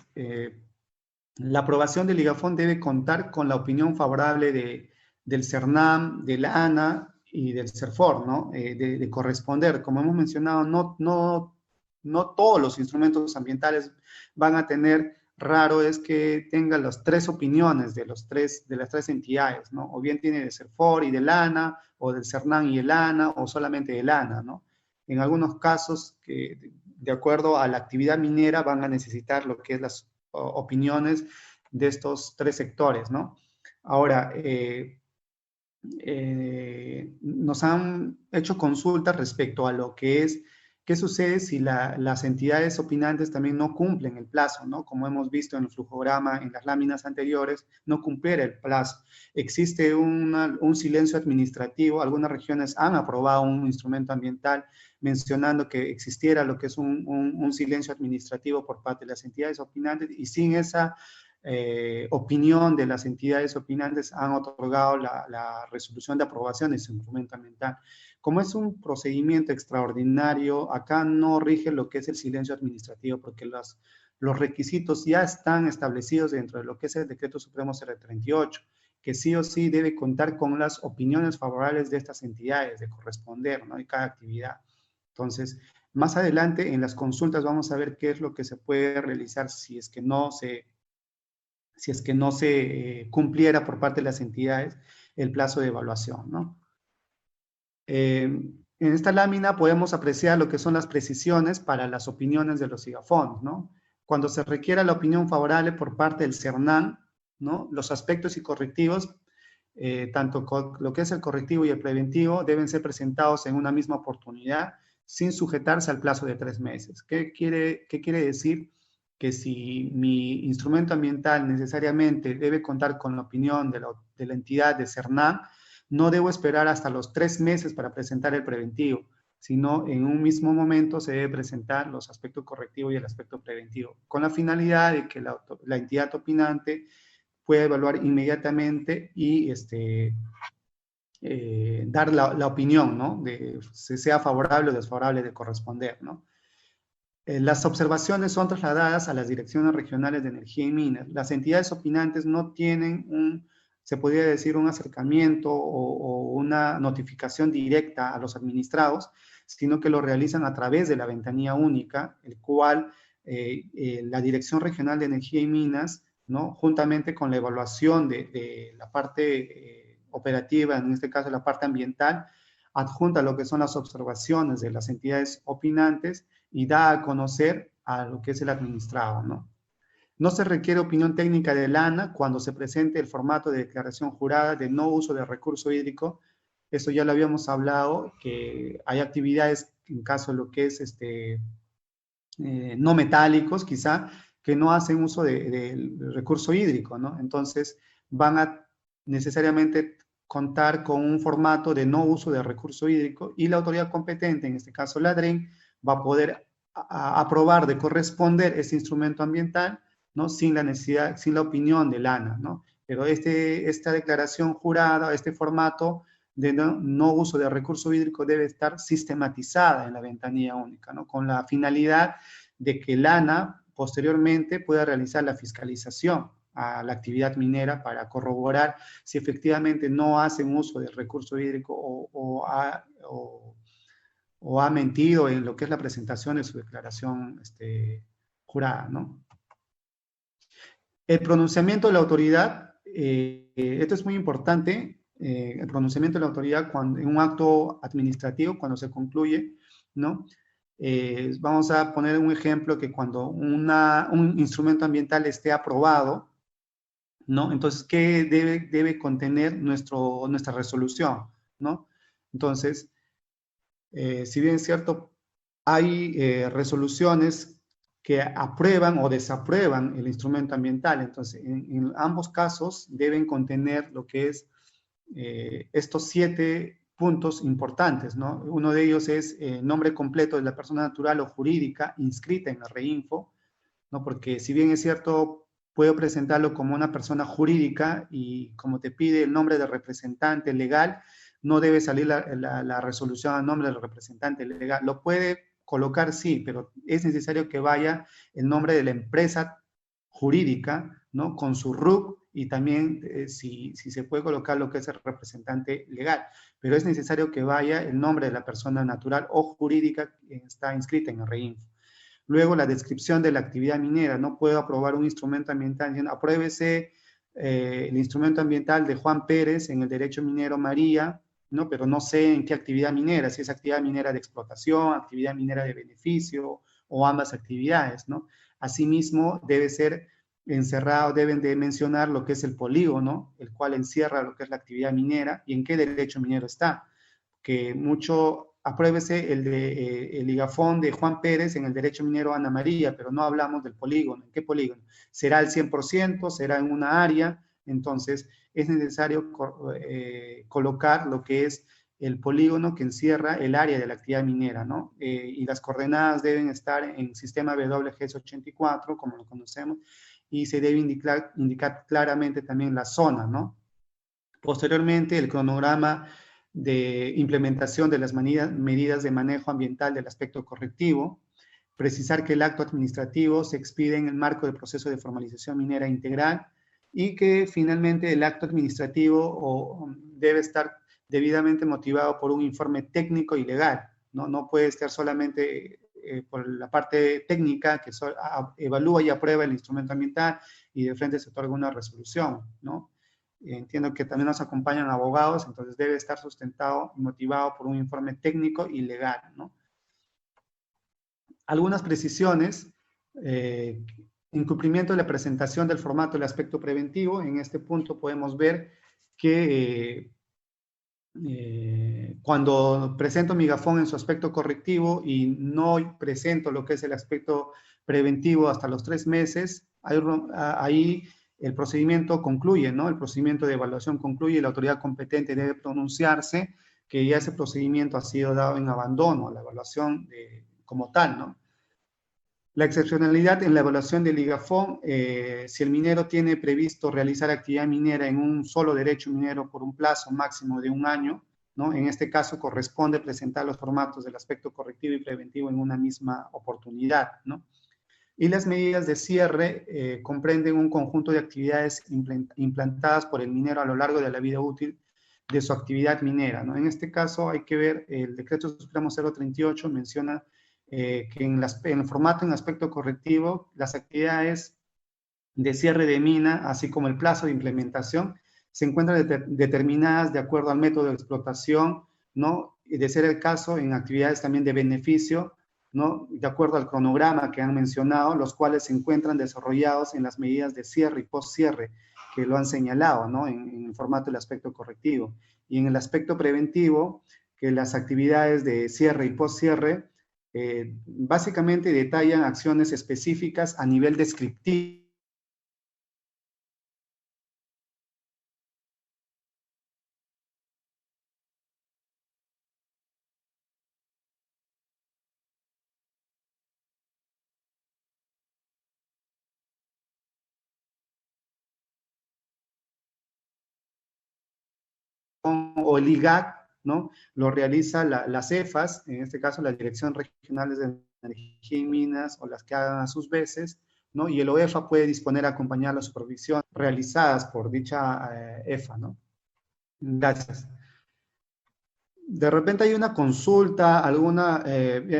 la aprobación del Ligafón debe contar con la opinión favorable del CERNAM, de la ANA y del CERFOR, ¿no? De corresponder. Como hemos mencionado, no todos los instrumentos ambientales van a tener, raro es que tengan las tres opiniones de las tres entidades, ¿no? O bien tiene del CERFOR y del ANA, o del CERNAN y el ANA, o solamente del ANA, ¿no? En algunos casos, de acuerdo a la actividad minera, van a necesitar lo que es las opiniones de estos tres sectores, ¿no? Ahora, nos han hecho consultas respecto a lo que es, qué sucede si las entidades opinantes también no cumplen el plazo, ¿no? Como hemos visto en el flujograma, en las láminas anteriores, no cumplir el plazo. Existe un silencio administrativo, algunas regiones han aprobado un instrumento ambiental mencionando que existiera lo que es un silencio administrativo por parte de las entidades opinantes, y sin esa opinión de las entidades opinantes han otorgado la resolución de aprobación de ese instrumento ambiental. Como es un procedimiento extraordinario, acá no rige lo que es el silencio administrativo, porque los requisitos ya están establecidos dentro de lo que es el Decreto Supremo 038, que sí o sí debe contar con las opiniones favorables de estas entidades, de corresponder, ¿no? De cada actividad. Entonces, más adelante en las consultas vamos a ver qué es lo que se puede realizar si es que no se cumpliera por parte de las entidades el plazo de evaluación, ¿no? En esta lámina podemos apreciar lo que son las precisiones para las opiniones de los IGAFONS, ¿no? Cuando se requiera la opinión favorable por parte del CERNAN, ¿no? Los aspectos y correctivos, tanto lo que es el correctivo y el preventivo, deben ser presentados en una misma oportunidad, sin sujetarse al plazo de 3 meses. ¿Qué quiere decir? Que si mi instrumento ambiental necesariamente debe contar con la opinión de la entidad de CERNAN, no debo esperar hasta los 3 meses para presentar el preventivo, sino en un mismo momento se debe presentar los aspectos correctivos y el aspecto preventivo, con la finalidad de que la entidad opinante pueda evaluar inmediatamente y dar la opinión, ¿no? De si sea favorable o desfavorable de corresponder, ¿no? Las observaciones son trasladadas a las direcciones regionales de energía y minas. Las entidades opinantes no tienen se podría decir, un acercamiento o una notificación directa a los administrados, sino que lo realizan a través de la ventanilla única, el cual la Dirección Regional de Energía y Minas, ¿no? Juntamente con la evaluación de la parte operativa, en este caso la parte ambiental, adjunta lo que son las observaciones de las entidades opinantes y da a conocer a lo que es el administrado, ¿no? No se requiere opinión técnica del ANA cuando se presente el formato de declaración jurada de no uso de recurso hídrico. Eso ya lo habíamos hablado, que hay actividades, en caso de lo que es no metálicos, quizá, que no hacen uso del recurso hídrico, ¿no? Entonces, van a necesariamente contar con un formato de no uso de recurso hídrico y la autoridad competente, en este caso la DREN, va a poder aprobar de corresponder ese instrumento ambiental, ¿no? Sin la opinión del ANA, ¿no? Pero esta declaración jurada, este formato de no uso de recurso hídrico debe estar sistematizada en la ventanilla única, ¿no? Con la finalidad de que el ANA posteriormente pueda realizar la fiscalización a la actividad minera para corroborar si efectivamente no hacen uso del recurso hídrico o ha mentido en lo que es la presentación de su declaración jurada, ¿no? El pronunciamiento de la autoridad, esto es muy importante, el pronunciamiento de la autoridad en un acto administrativo, cuando se concluye, ¿no? Vamos a poner un ejemplo que cuando un instrumento ambiental esté aprobado, ¿no? Entonces, ¿qué debe contener nuestra resolución, ¿no? Entonces, si bien es cierto, hay resoluciones que aprueban o desaprueban el instrumento ambiental. Entonces, en ambos casos deben contener lo que es estos 7 puntos importantes, ¿no? Uno de ellos es nombre completo de la persona natural o jurídica inscrita en la REINFO, ¿no? Porque si bien es cierto, puedo presentarlo como una persona jurídica y como te pide el nombre del representante legal, no debe salir la resolución a nombre del representante legal. Lo puede colocar, sí, pero es necesario que vaya el nombre de la empresa jurídica, ¿no? Con su RUC y también si se puede colocar lo que es el representante legal, pero es necesario que vaya el nombre de la persona natural o jurídica que está inscrita en el REINFO. Luego, la descripción de la actividad minera. No puedo aprobar un instrumento ambiental diciendo, apruébese el instrumento ambiental de Juan Pérez en el derecho minero María, ¿no? Pero no sé en qué actividad minera, si es actividad minera de explotación, actividad minera de beneficio o ambas actividades, ¿no? Asimismo, debe ser encerrado, deben de mencionar lo que es el polígono, el cual encierra lo que es la actividad minera y en qué derecho minero está. Que mucho, apruébese el ligafón de Juan Pérez en el derecho minero Ana María, pero no hablamos del polígono. ¿En qué polígono? ¿Será el 100%? ¿Será en una área? Entonces, es necesario colocar lo que es el polígono que encierra el área de la actividad minera, ¿no? Y las coordenadas deben estar en sistema WGS84, como lo conocemos, y se debe indicar claramente también la zona, ¿no? Posteriormente, el cronograma de implementación de las medidas de manejo ambiental del aspecto correctivo, precisar que el acto administrativo se expide en el marco del proceso de formalización minera integral y que finalmente el acto administrativo debe estar debidamente motivado por un informe técnico y legal, ¿no? No puede estar solamente por la parte técnica que evalúa y aprueba el instrumento ambiental y de frente se otorga una resolución, ¿no? Entiendo que también nos acompañan abogados, entonces debe estar sustentado y motivado por un informe técnico y legal, ¿no? Algunas precisiones, incumplimiento de la presentación del formato del aspecto preventivo. En este punto podemos ver que cuando presento mi gafón en su aspecto correctivo y no presento lo que es el aspecto preventivo hasta los 3 meses, ahí el procedimiento concluye, ¿no? El procedimiento de evaluación concluye y la autoridad competente debe pronunciarse que ya ese procedimiento ha sido dado en abandono, la evaluación como tal, ¿no? La excepcionalidad en la evaluación del ligafón, si el minero tiene previsto realizar actividad minera en un solo derecho minero por un plazo máximo de 1 año, ¿no? En este caso corresponde presentar los formatos del aspecto correctivo y preventivo en una misma oportunidad, ¿no? Y las medidas de cierre comprenden un conjunto de actividades implantadas por el minero a lo largo de la vida útil de su actividad minera, ¿no? En este caso hay que ver, el decreto supremo 038 menciona que en el formato en aspecto correctivo, las actividades de cierre de mina, así como el plazo de implementación, se encuentran determinadas de acuerdo al método de explotación, ¿no? Y de ser el caso, en actividades también de beneficio, ¿no? De acuerdo al cronograma que han mencionado, los cuales se encuentran desarrollados en las medidas de cierre y post-cierre, que lo han señalado, ¿no? En el formato del aspecto correctivo. Y en el aspecto preventivo, que las actividades de cierre y post-cierre básicamente detallan acciones específicas a nivel descriptivo. O el IGAC, ¿no? Lo realiza las EFAS, en este caso las Direcciones Regionales de Energía y Minas, o las que hagan a sus veces, ¿no? Y el OEFA puede disponer a acompañar la supervisión realizadas por dicha EFA, ¿no? Gracias. De repente hay una consulta, alguna,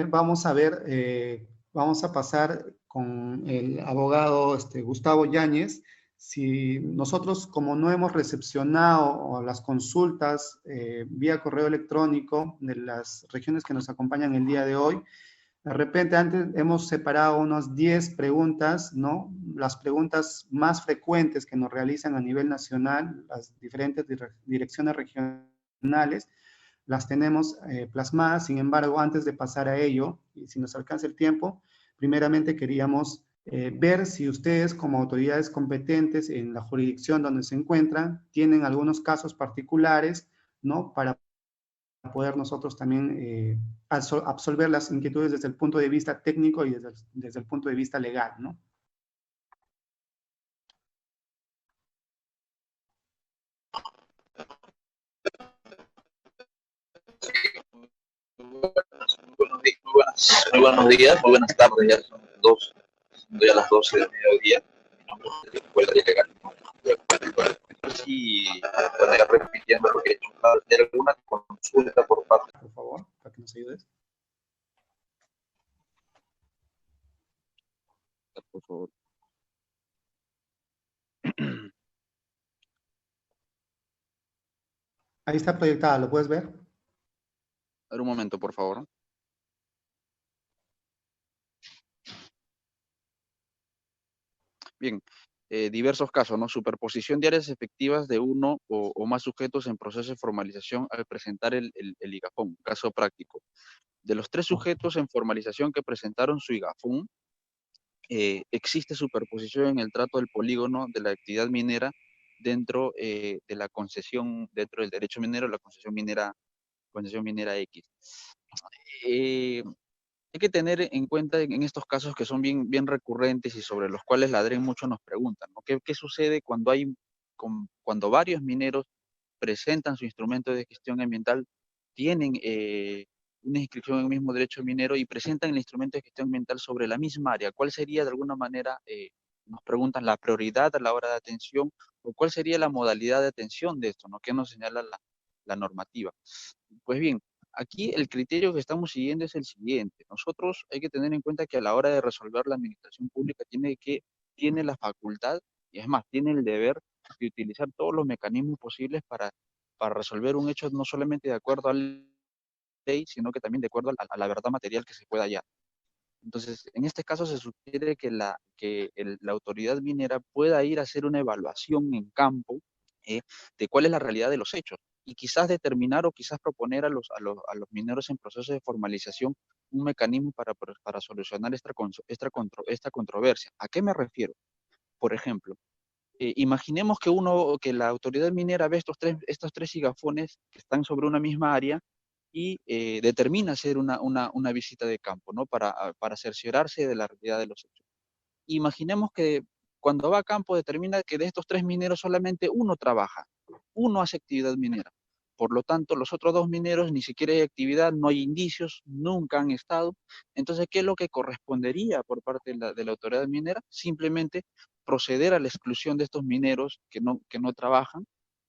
vamos a ver, vamos a pasar con el abogado Gustavo Yáñez. Si nosotros, como no hemos recepcionado las consultas vía correo electrónico de las regiones que nos acompañan el día de hoy, de repente antes hemos separado unas 10 preguntas, ¿no? Las preguntas más frecuentes que nos realizan a nivel nacional, las diferentes direcciones regionales, las tenemos plasmadas. Sin embargo, antes de pasar a ello, y si nos alcanza el tiempo, primeramente queríamos ver si ustedes como autoridades competentes en la jurisdicción donde se encuentran tienen algunos casos particulares, ¿no? Para poder nosotros también absolver las inquietudes desde el punto de vista técnico y desde el punto de vista legal, ¿no? Muy buenos días, muy buenas tardes, ya son ya las 12 del mediodía. Mi nombre es Juan Legal. bueno, ya repitiendo lo que he hecho, ¿hay alguna consulta por parte? Por favor, para que nos ayudes. Por favor. Ahí está proyectada, ¿lo puedes ver? A ver, un momento, por favor. Bien, diversos casos, ¿no? Superposición de áreas efectivas de uno o más sujetos en proceso de formalización al presentar el IGAFON. Caso práctico. De los 3 sujetos en formalización que presentaron su IGAFON, existe superposición en el trato del polígono de la actividad minera dentro de la concesión, dentro del derecho minero, la concesión minera X. Hay que tener en cuenta en estos casos que son bien recurrentes y sobre los cuales la DREN mucho nos preguntan, ¿no? ¿Qué sucede cuando varios mineros presentan su instrumento de gestión ambiental, tienen una inscripción en el mismo derecho minero y presentan el instrumento de gestión ambiental sobre la misma área? ¿Cuál sería de alguna manera, nos preguntan, la prioridad a la hora de atención o cuál sería la modalidad de atención de esto, ¿no? ¿Qué nos señala la normativa? Pues bien, aquí el criterio que estamos siguiendo es el siguiente. Nosotros hay que tener en cuenta que a la hora de resolver la administración pública tiene la facultad, y es más, tiene el deber de utilizar todos los mecanismos posibles para resolver un hecho no solamente de acuerdo a la ley, sino que también de acuerdo a la verdad material que se pueda hallar. Entonces, en este caso se sugiere que la autoridad minera pueda ir a hacer una evaluación en campo de cuál es la realidad de los hechos y quizás determinar o quizás proponer a los mineros en proceso de formalización un mecanismo para solucionar esta controversia. ¿A qué me refiero? Por ejemplo, imaginemos que la autoridad minera ve estos tres gigafones que están sobre una misma área y determina hacer una visita de campo, ¿no? Para cerciorarse de la realidad de los hechos. Imaginemos que cuando va a campo determina que de estos 3 mineros solamente uno trabaja, uno hace actividad minera. Por lo tanto, los otros 2 mineros ni siquiera hay actividad, no hay indicios, nunca han estado. Entonces, ¿qué es lo que correspondería por parte de la autoridad minera? Simplemente proceder a la exclusión de estos mineros que no trabajan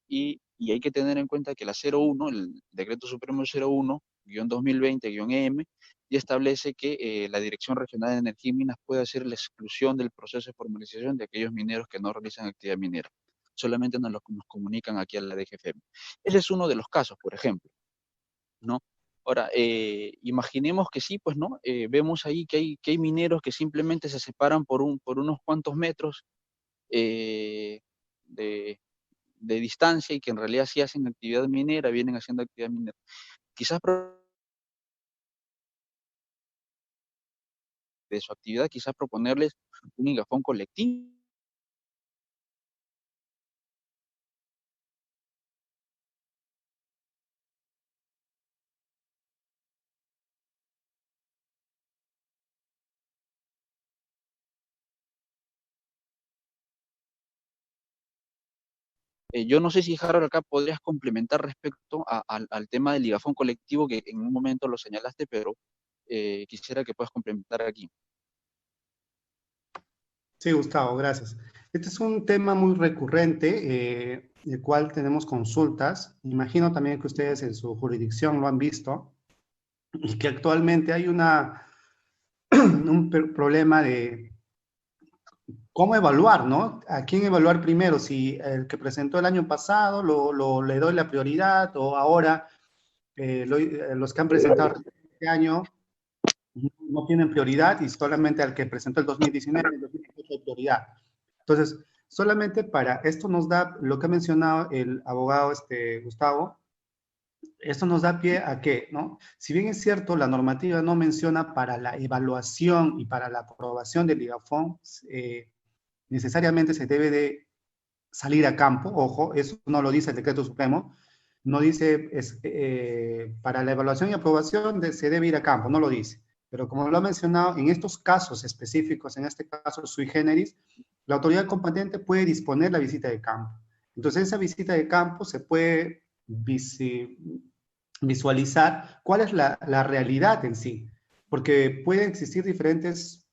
y hay que tener en cuenta que la 01, el Decreto Supremo 01-2020-EM, y establece que la Dirección Regional de Energía y Minas puede hacer la exclusión del proceso de formalización de aquellos mineros que no realizan actividad minera. Solamente nos comunican aquí a la DGFM. Ese es uno de los casos, por ejemplo, ¿no? Ahora, imaginemos que sí, pues, ¿no? Vemos ahí que hay mineros que simplemente se separan por unos cuantos metros de distancia y que en realidad sí hacen actividad minera, vienen haciendo actividad minera. Quizás de su actividad, quizás proponerles un IGAFON colectivo. Yo no sé si, Harold, acá podrías complementar respecto al tema del IGAFON colectivo, que en un momento lo señalaste, pero quisiera que puedas complementar aquí. Sí, Gustavo, gracias. Este es un tema muy recurrente, el cual tenemos consultas. Imagino también que ustedes en su jurisdicción lo han visto, y que actualmente hay un problema de cómo evaluar, ¿no? ¿A quién evaluar primero? Si el que presentó el año pasado le doy la prioridad, o ahora los que han presentado este año no tienen prioridad y solamente al que presentó el 2019 y el 2018 hay prioridad. Entonces, solamente para esto nos da lo que ha mencionado el abogado Gustavo, esto nos da pie a que, ¿no? Si bien es cierto, la normativa no menciona para la evaluación y para la aprobación del IGAFON, necesariamente se debe de salir a campo, ojo, eso no lo dice el Decreto Supremo, no dice para la evaluación y aprobación se debe ir a campo, no lo dice. Pero como lo ha mencionado, en estos casos específicos, en este caso sui generis, la autoridad competente puede disponer la visita de campo. Entonces, esa visita de campo se puede visualizar cuál es la realidad en sí, porque pueden existir diferentes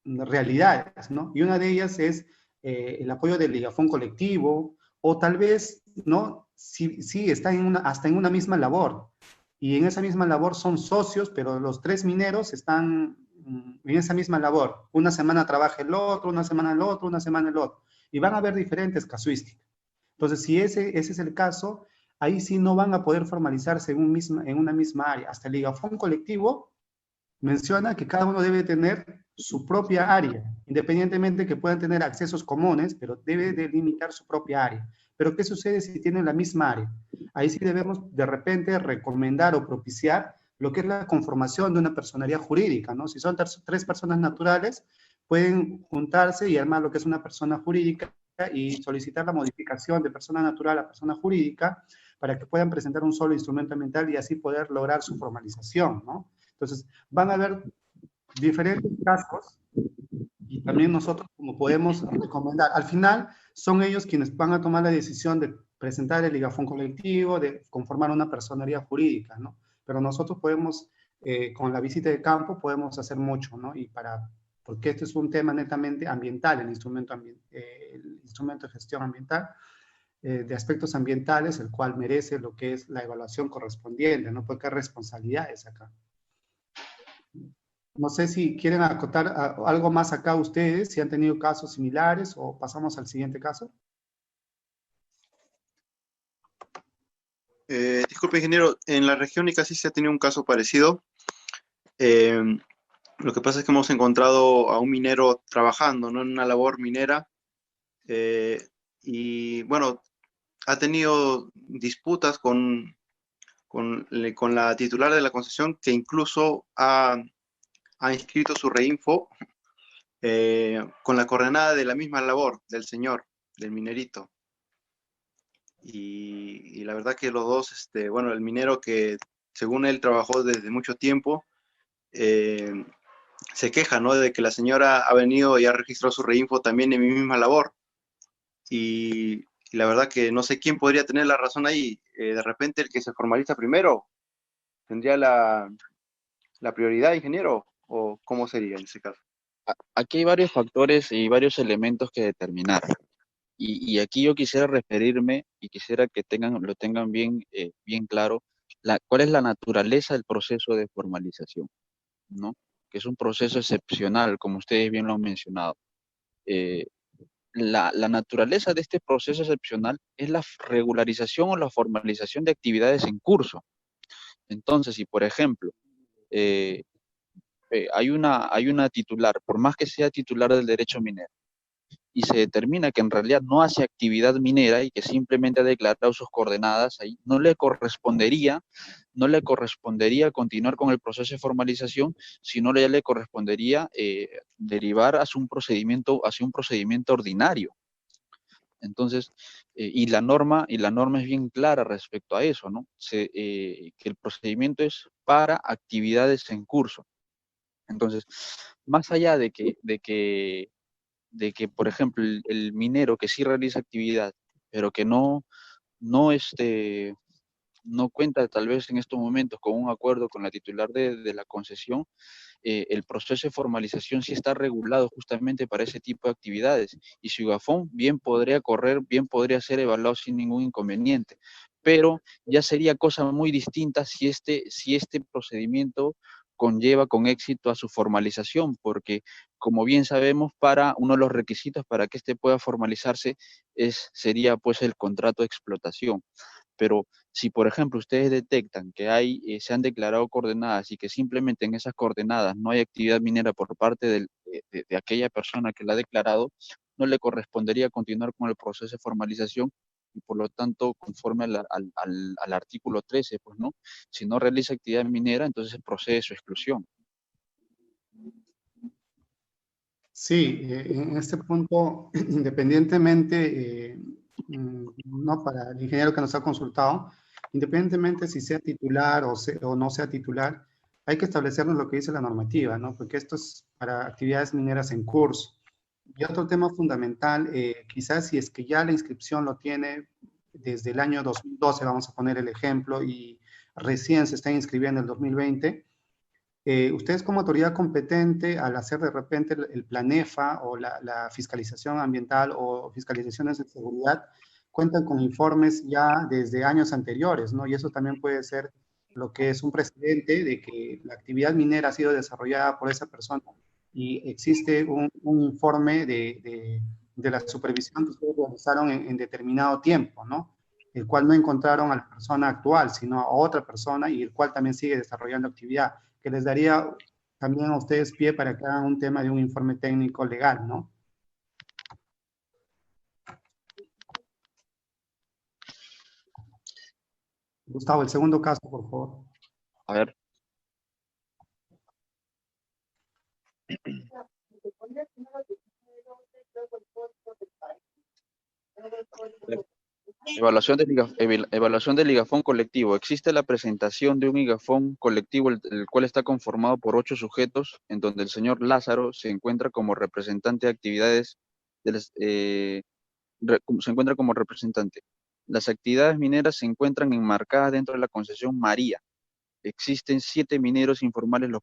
realidades, ¿no? Y una de ellas es el apoyo del IGAFON colectivo, o tal vez, ¿no? sí están hasta en una misma labor. Y en esa misma labor son socios, pero los 3 mineros están en esa misma labor. Una semana trabaja el otro, una semana el otro, una semana el otro. Y van a haber diferentes casuísticas. Entonces, si ese es el caso, ahí sí no van a poder formalizarse en una misma área. Hasta el IGAFON colectivo menciona que cada uno debe tener su propia área, independientemente que puedan tener accesos comunes, pero debe delimitar su propia área. Pero ¿qué sucede si tienen la misma área? Ahí sí debemos de repente recomendar o propiciar lo que es la conformación de una personería jurídica, ¿no? Si son 3 personas naturales, pueden juntarse y armar lo que es una persona jurídica y solicitar la modificación de persona natural a persona jurídica para que puedan presentar un solo instrumento ambiental y así poder lograr su formalización, ¿no? Entonces, van a haber diferentes casos y también nosotros como podemos recomendar. Al final, son ellos quienes van a tomar la decisión de presentar el IGAFON colectivo, de conformar una personería jurídica, ¿no? Pero nosotros podemos, con la visita de campo, podemos hacer mucho, ¿no? Porque este es un tema netamente ambiental, el instrumento de gestión ambiental, de aspectos ambientales, el cual merece lo que es la evaluación correspondiente, ¿no? Porque hay responsabilidades acá. No sé si quieren acotar algo más acá ustedes, si han tenido casos similares o pasamos al siguiente caso. Disculpe, ingeniero, en la región Ica sí se ha tenido un caso parecido. Lo que pasa es que hemos encontrado a un minero trabajando, ¿no?, en una labor minera y, bueno, ha tenido disputas con la titular de la concesión, que incluso ha inscrito su reinfo con la coordenada de la misma labor del señor, del minerito. Y la verdad que los dos, bueno, el minero que según él trabajó desde mucho tiempo, se queja, ¿no?, de que la señora ha venido y ha registrado su reinfo también en mi misma labor. Y la verdad que no sé quién podría tener la razón ahí. De repente el que se formaliza primero tendría la prioridad, ingeniero, ¿o cómo sería en ese caso? Aquí hay varios factores y varios elementos que determinar. Y aquí yo quisiera referirme y quisiera que lo tengan bien, bien claro, cuál es la naturaleza del proceso de formalización, ¿no? Que es un proceso excepcional, como ustedes bien lo han mencionado. La naturaleza de este proceso excepcional es la regularización o la formalización de actividades en curso. Entonces, si por ejemplo, hay una titular, por más que sea titular del derecho minero, y se determina que en realidad no hace actividad minera y que simplemente ha declarado sus coordenadas, ahí no le correspondería continuar con el proceso de formalización, sino ya le correspondería derivar hacia un procedimiento ordinario. Entonces, y la norma es bien clara respecto a eso, ¿no? Que el procedimiento es para actividades en curso. Entonces, más allá de que por ejemplo, el minero que sí realiza actividad, pero que no cuenta tal vez en estos momentos con un acuerdo con la titular de la concesión, el proceso de formalización sí está regulado justamente para ese tipo de actividades. Y su IGAFON bien podría ser evaluado sin ningún inconveniente. Pero ya sería cosa muy distinta si este procedimiento conlleva con éxito a su formalización, porque como bien sabemos, uno de los requisitos para que este pueda formalizarse sería pues el contrato de explotación. Pero si, por ejemplo, ustedes detectan que se han declarado coordenadas y que simplemente en esas coordenadas no hay actividad minera por parte de aquella persona que la ha declarado, no le correspondería continuar con el proceso de formalización y por lo tanto, conforme al artículo 13, pues no, si no realiza actividad minera, entonces procede su exclusión. Sí, en este punto, independientemente, no para el ingeniero que nos ha consultado, independientemente si sea titular o no sea titular, hay que establecernos lo que dice la normativa, ¿no? Porque esto es para actividades mineras en curso. Y otro tema fundamental, quizás si es que ya la inscripción lo tiene desde el año 2012, vamos a poner el ejemplo, y recién se está inscribiendo en el 2020, ustedes como autoridad competente, al hacer de repente el PLANEFA o la fiscalización ambiental o fiscalizaciones de seguridad, cuentan con informes ya desde años anteriores, ¿no? Y eso también puede ser lo que es un precedente de que la actividad minera ha sido desarrollada por esa persona y existe un informe de la supervisión que ustedes realizaron en determinado tiempo, ¿no? El cual no encontraron a la persona actual, sino a otra persona y el cual también sigue desarrollando actividad, que les daría también a ustedes pie para que hagan un tema de un informe técnico legal, ¿no? Gustavo, el segundo caso, por favor. A ver. Evaluación del igafón colectivo. Existe la presentación de un igafón colectivo, el cual está conformado por 8 sujetos, en donde el señor Lázaro se encuentra como representante de actividades, se encuentra como representante. Las actividades mineras se encuentran enmarcadas dentro de la concesión María. Existen 7 mineros informales, los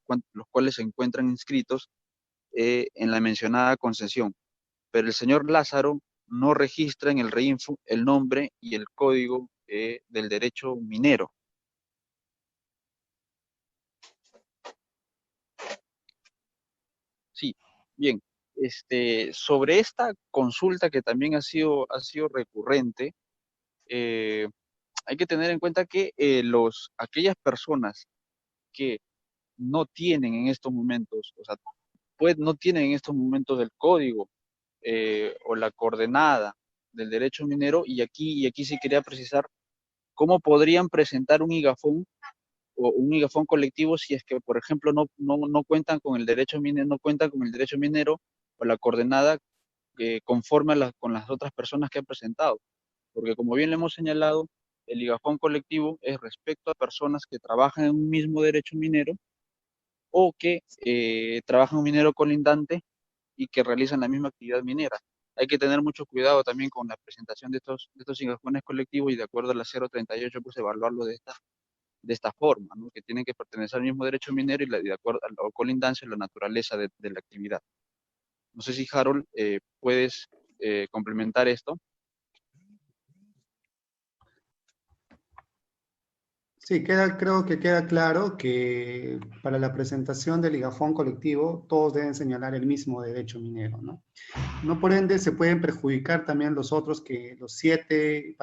cuales se encuentran inscritos en la mencionada concesión, pero el señor Lázaro no registra en el REINFO el nombre y el código del derecho minero. Sí, bien. Sobre esta consulta que también ha sido recurrente, hay que tener en cuenta que aquellas personas que no tienen en estos momentos, o sea, no tienen en estos momentos el código o la coordenada del derecho minero, y aquí sí quería precisar cómo podrían presentar un igafón o un igafón colectivo si es que, por ejemplo, no cuentan con el derecho minero, o la coordenada conforme con las otras personas que han presentado. Porque como bien le hemos señalado, el igafón colectivo es respecto a personas que trabajan en un mismo derecho minero o que trabajan en un minero colindante y que realizan la misma actividad minera. Hay que tener mucho cuidado también con la presentación de estos igafones colectivos, y de acuerdo a la 038, pues evaluarlo de esta forma, ¿no? Que tienen que pertenecer al mismo derecho minero y de acuerdo a la colindancia y la naturaleza de la actividad. No sé si, Harold, puedes complementar esto. Sí, creo que queda claro que para la presentación del igafón colectivo todos deben señalar el mismo derecho minero, ¿no? No por ende se pueden perjudicar también los otros, que los 7,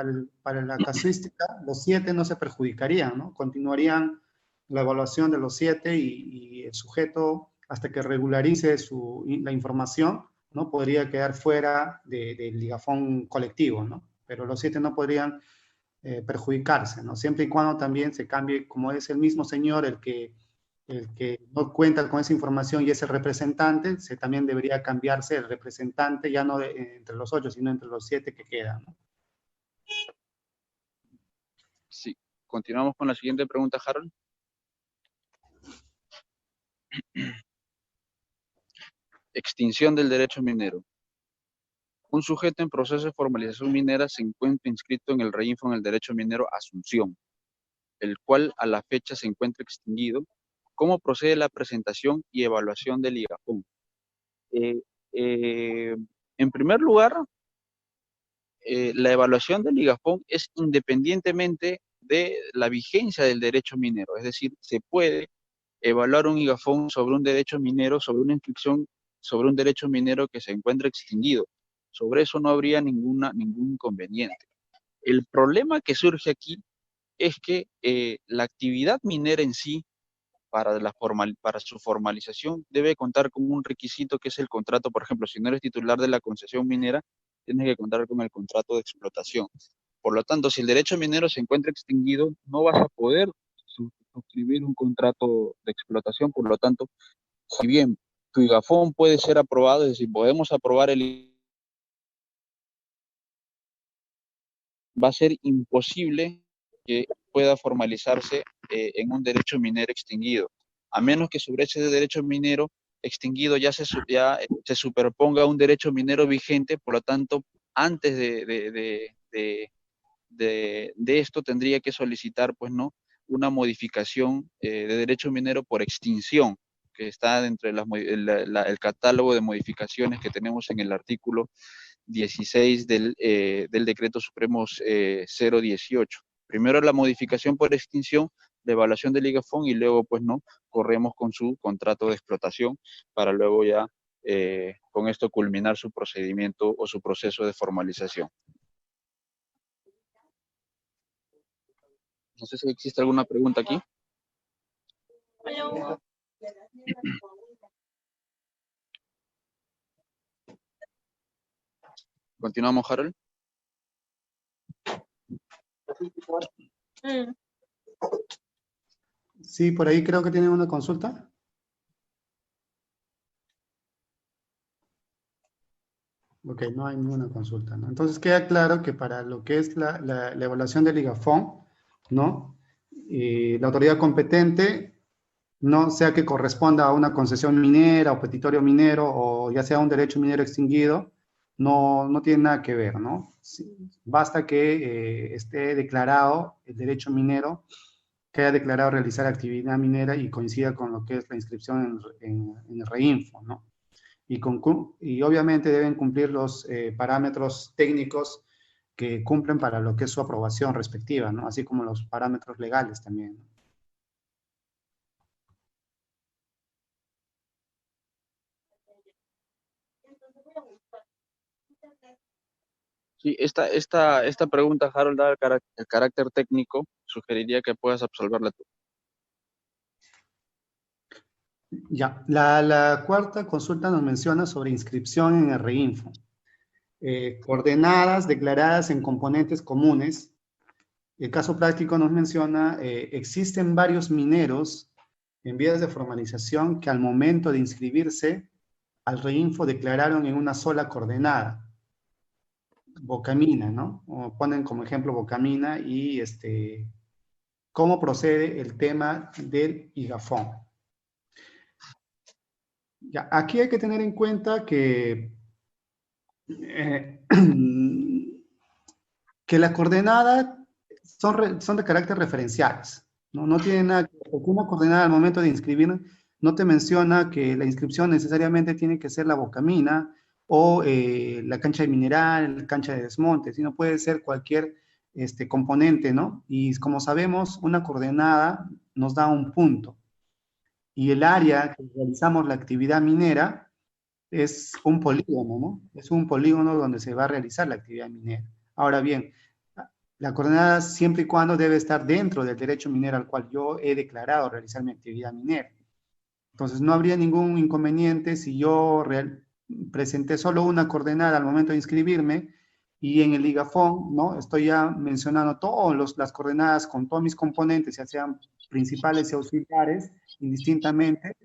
para la casuística, los 7 no se perjudicarían, ¿no? Continuarían la evaluación de los 7 y el sujeto, hasta que regularice la información, ¿no? Podría quedar fuera del ligafón colectivo, ¿no? Pero los 7 no podrían perjudicarse, ¿no? Siempre y cuando también se cambie, como es el mismo señor el que no cuenta con esa información y es el representante, también debería cambiarse el representante, ya no entre los 8, sino entre los 7 que quedan, ¿no? Sí. Continuamos con la siguiente pregunta, Harold. Extinción del derecho minero. Un sujeto en proceso de formalización minera se encuentra inscrito en el REINFO en el derecho minero Asunción, el cual a la fecha se encuentra extinguido. ¿Cómo procede la presentación y evaluación del igafón? En primer lugar, la evaluación del igafón es independientemente de la vigencia del derecho minero, es decir, se puede evaluar un igafón sobre un derecho minero, sobre una inscripción sobre un derecho minero que se encuentra extinguido. Sobre eso no habría ningún inconveniente. El problema que surge aquí es que la actividad minera en sí, para su formalización, debe contar con un requisito que es el contrato. Por ejemplo, si no eres titular de la concesión minera, tienes que contar con el contrato de explotación. Por lo tanto, si el derecho minero se encuentra extinguido, no vas a poder suscribir un contrato de explotación. Por lo tanto, si bien tu igafón puede ser aprobado, es decir, podemos aprobar va a ser imposible que pueda formalizarse en un derecho minero extinguido, a menos que sobre ese derecho minero extinguido ya se superponga un derecho minero vigente. Por lo tanto, antes de esto tendría que solicitar, pues, ¿no?, una modificación de derecho minero por extinción, que está dentro de el catálogo de modificaciones que tenemos en el artículo 16 del Decreto Supremo 018. Primero la modificación por extinción, la evaluación del IGAFON y luego, pues, no, corremos con su contrato de explotación para luego ya con esto culminar su procedimiento o su proceso de formalización. No sé si existe alguna pregunta aquí. Continuamos, Harold. Sí, por ahí creo que tienen una consulta. Ok, no hay ninguna consulta, ¿no? Entonces queda claro que para lo que es la evaluación del IGAFON, ¿no? La autoridad competente, no sea que corresponda a una concesión minera o petitorio minero o ya sea un derecho minero extinguido, no tiene nada que ver, ¿no? Basta que esté declarado el derecho minero, que haya declarado realizar actividad minera y coincida con lo que es la inscripción en el REINFO, ¿no? Y obviamente deben cumplir los parámetros técnicos que cumplen para lo que es su aprobación respectiva, ¿no? Así como los parámetros legales también, ¿no? Sí, esta pregunta, Harold, da el carácter técnico, sugeriría que puedas absolverla tú. Ya, la cuarta consulta nos menciona sobre inscripción en el REINFO. Coordenadas declaradas en componentes comunes. El caso práctico nos menciona, existen varios mineros en vías de formalización que al momento de inscribirse al REINFO declararon en una sola coordenada. Bocamina, ¿no? O ponen como ejemplo Bocamina y cómo procede el tema del IGAFON. Ya, aquí hay que tener en cuenta que que las coordenadas son de carácter referenciales, ¿no? No tiene nada que ver, porque una coordenada al momento de inscribir no te menciona que la inscripción necesariamente tiene que ser la Bocamina o la cancha de mineral, la cancha de desmonte, sino puede ser cualquier componente, ¿no? Y como sabemos, una coordenada nos da un punto. Y el área que realizamos la actividad minera es un polígono, ¿no? Es un polígono donde se va a realizar la actividad minera. Ahora bien, la coordenada siempre y cuando debe estar dentro del derecho minero al cual yo he declarado realizar mi actividad minera. Entonces, no habría ningún inconveniente si yo presenté solo una coordenada al momento de inscribirme y en el IGAFON, ¿no? Estoy ya mencionando todas las coordenadas con todos mis componentes, ya sean principales y auxiliares, indistintamente,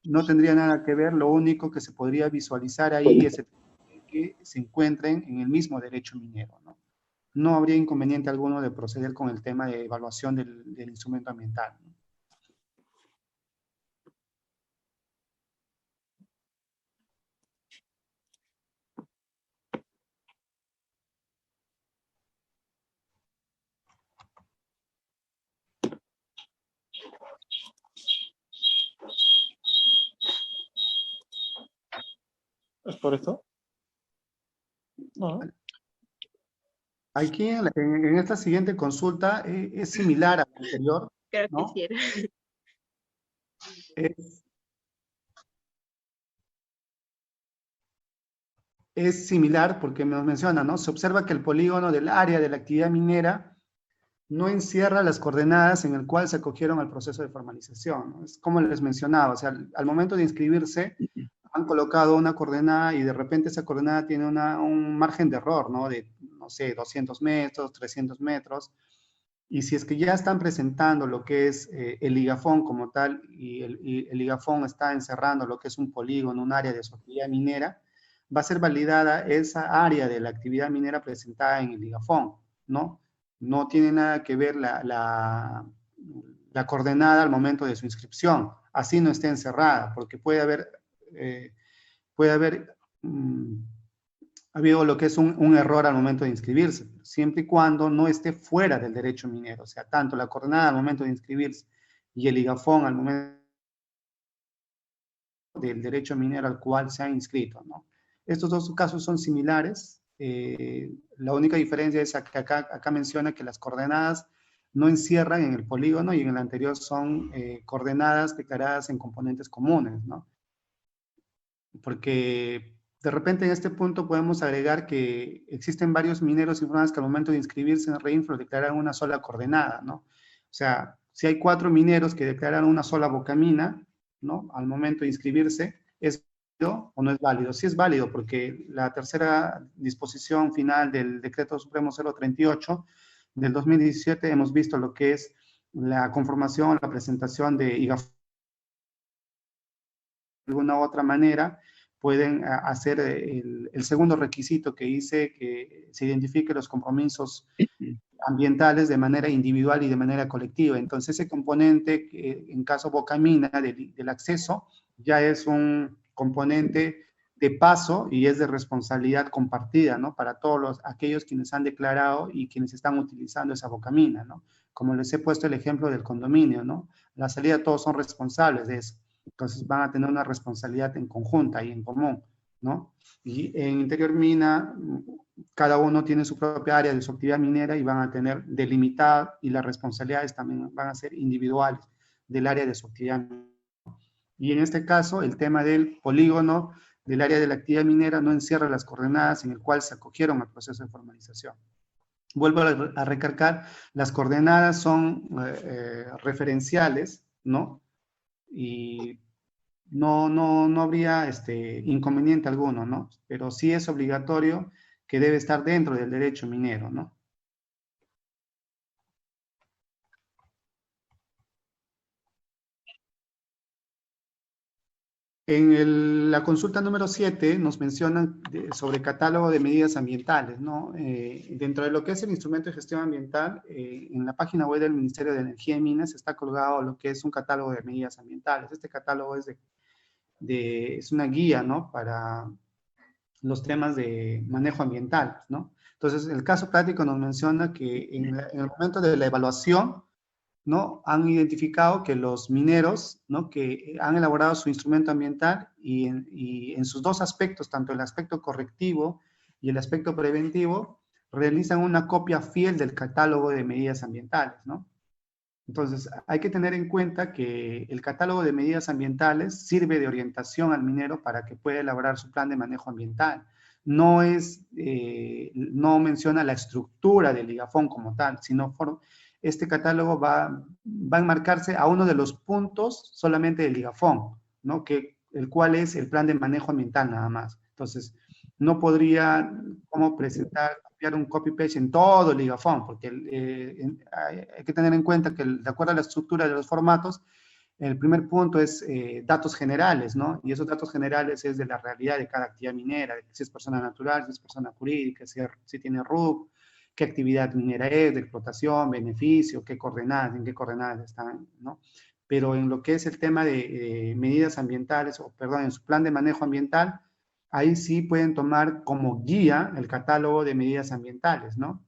no tendría nada que ver, lo único que se podría visualizar ahí es que se encuentren en el mismo derecho minero, ¿no? No habría inconveniente alguno de proceder con el tema de evaluación del instrumento ambiental, ¿no? ¿Es por esto? No. Aquí en esta siguiente consulta es similar a la anterior, Creo ¿no? que sí. Es similar porque nos menciona, ¿no? Se observa que el polígono del área de la actividad minera no encierra las coordenadas en el cual se acogieron al proceso de formalización, ¿no? Es como les mencionaba, o sea, al momento de inscribirse han colocado una coordenada y de repente esa coordenada tiene un margen de error, ¿no? De, no sé, 200 metros, 300 metros. Y si es que ya están presentando lo que es el IGAFON como tal y el IGAFON está encerrando lo que es un polígono, un área de su actividad minera, va a ser validada esa área de la actividad minera presentada en el IGAFON, ¿no? No tiene nada que ver la coordenada al momento de su inscripción, así no esté encerrada, porque puede haber habido lo que es un error al momento de inscribirse, siempre y cuando no esté fuera del derecho minero, o sea, tanto la coordenada al momento de inscribirse y el IGAFON al momento del derecho minero al cual se ha inscrito, ¿no? Estos dos casos son similares, La única diferencia es que acá menciona que las coordenadas no encierran en el polígono y en el anterior son coordenadas declaradas en componentes comunes, ¿no? Porque de repente en este punto podemos agregar que existen varios mineros informales que al momento de inscribirse en Reinfo declaran una sola coordenada, ¿no? O sea, si hay 4 mineros que declaran una sola bocamina, ¿no? Al momento de inscribirse, ¿es válido o no es válido? Sí es válido porque la tercera disposición final del Decreto Supremo 038 del 2017 hemos visto lo que es la conformación, la presentación de IGAF de alguna u otra manera, pueden hacer el segundo requisito que dice que se identifiquen los compromisos ambientales de manera individual y de manera colectiva. Entonces, ese componente, en caso Bocamina, del acceso, ya es un componente de paso y es de responsabilidad compartida, ¿no? Para todos aquellos quienes han declarado y quienes están utilizando esa Bocamina, ¿no? Como les he puesto el ejemplo del condominio, ¿no? La salida todos son responsables de eso. Entonces van a tener una responsabilidad en conjunta y en común, ¿no? Y en interior mina, cada uno tiene su propia área de su actividad minera y van a tener delimitada y las responsabilidades también van a ser individuales del área de su actividad minera. Y en este caso, el tema del polígono del área de la actividad minera no encierra las coordenadas en el cual se acogieron al proceso de formalización. Vuelvo a recalcar, las coordenadas son referenciales, ¿no? Y no habría inconveniente alguno, ¿no? Pero sí es obligatorio que debe estar dentro del derecho minero, ¿no? En la consulta número 7 nos mencionan sobre catálogo de medidas ambientales, ¿no? Dentro de lo que es el instrumento de gestión ambiental, en la página web del Ministerio de Energía y Minas está colgado lo que es un catálogo de medidas ambientales. Este catálogo es una guía, ¿no? Para los temas de manejo ambiental, ¿no? Entonces, el caso práctico nos menciona que en el momento de la evaluación, ¿no? Han identificado que los mineros, ¿no? Que han elaborado su instrumento ambiental y en sus dos aspectos, tanto el aspecto correctivo y el aspecto preventivo, realizan una copia fiel del catálogo de medidas ambientales, ¿no? Entonces, hay que tener en cuenta que el catálogo de medidas ambientales sirve de orientación al minero para que pueda elaborar su plan de manejo ambiental. No menciona la estructura del ligafón como tal, sino este catálogo va a enmarcarse a uno de los puntos solamente del ligafón, ¿no? El cual es el plan de manejo ambiental nada más. Entonces, no podría como presentar un copy-paste en todo el ligafón, porque hay que tener en cuenta que de acuerdo a la estructura de los formatos, el primer punto es datos generales, ¿no? Y esos datos generales es de la realidad de cada actividad minera, si es persona natural, si es persona jurídica, si tiene RUP, qué actividad minera es, de explotación, beneficio, qué coordenadas, en qué coordenadas están, ¿no? Pero en lo que es el tema de medidas ambientales, en su plan de manejo ambiental, ahí sí pueden tomar como guía el catálogo de medidas ambientales, ¿no?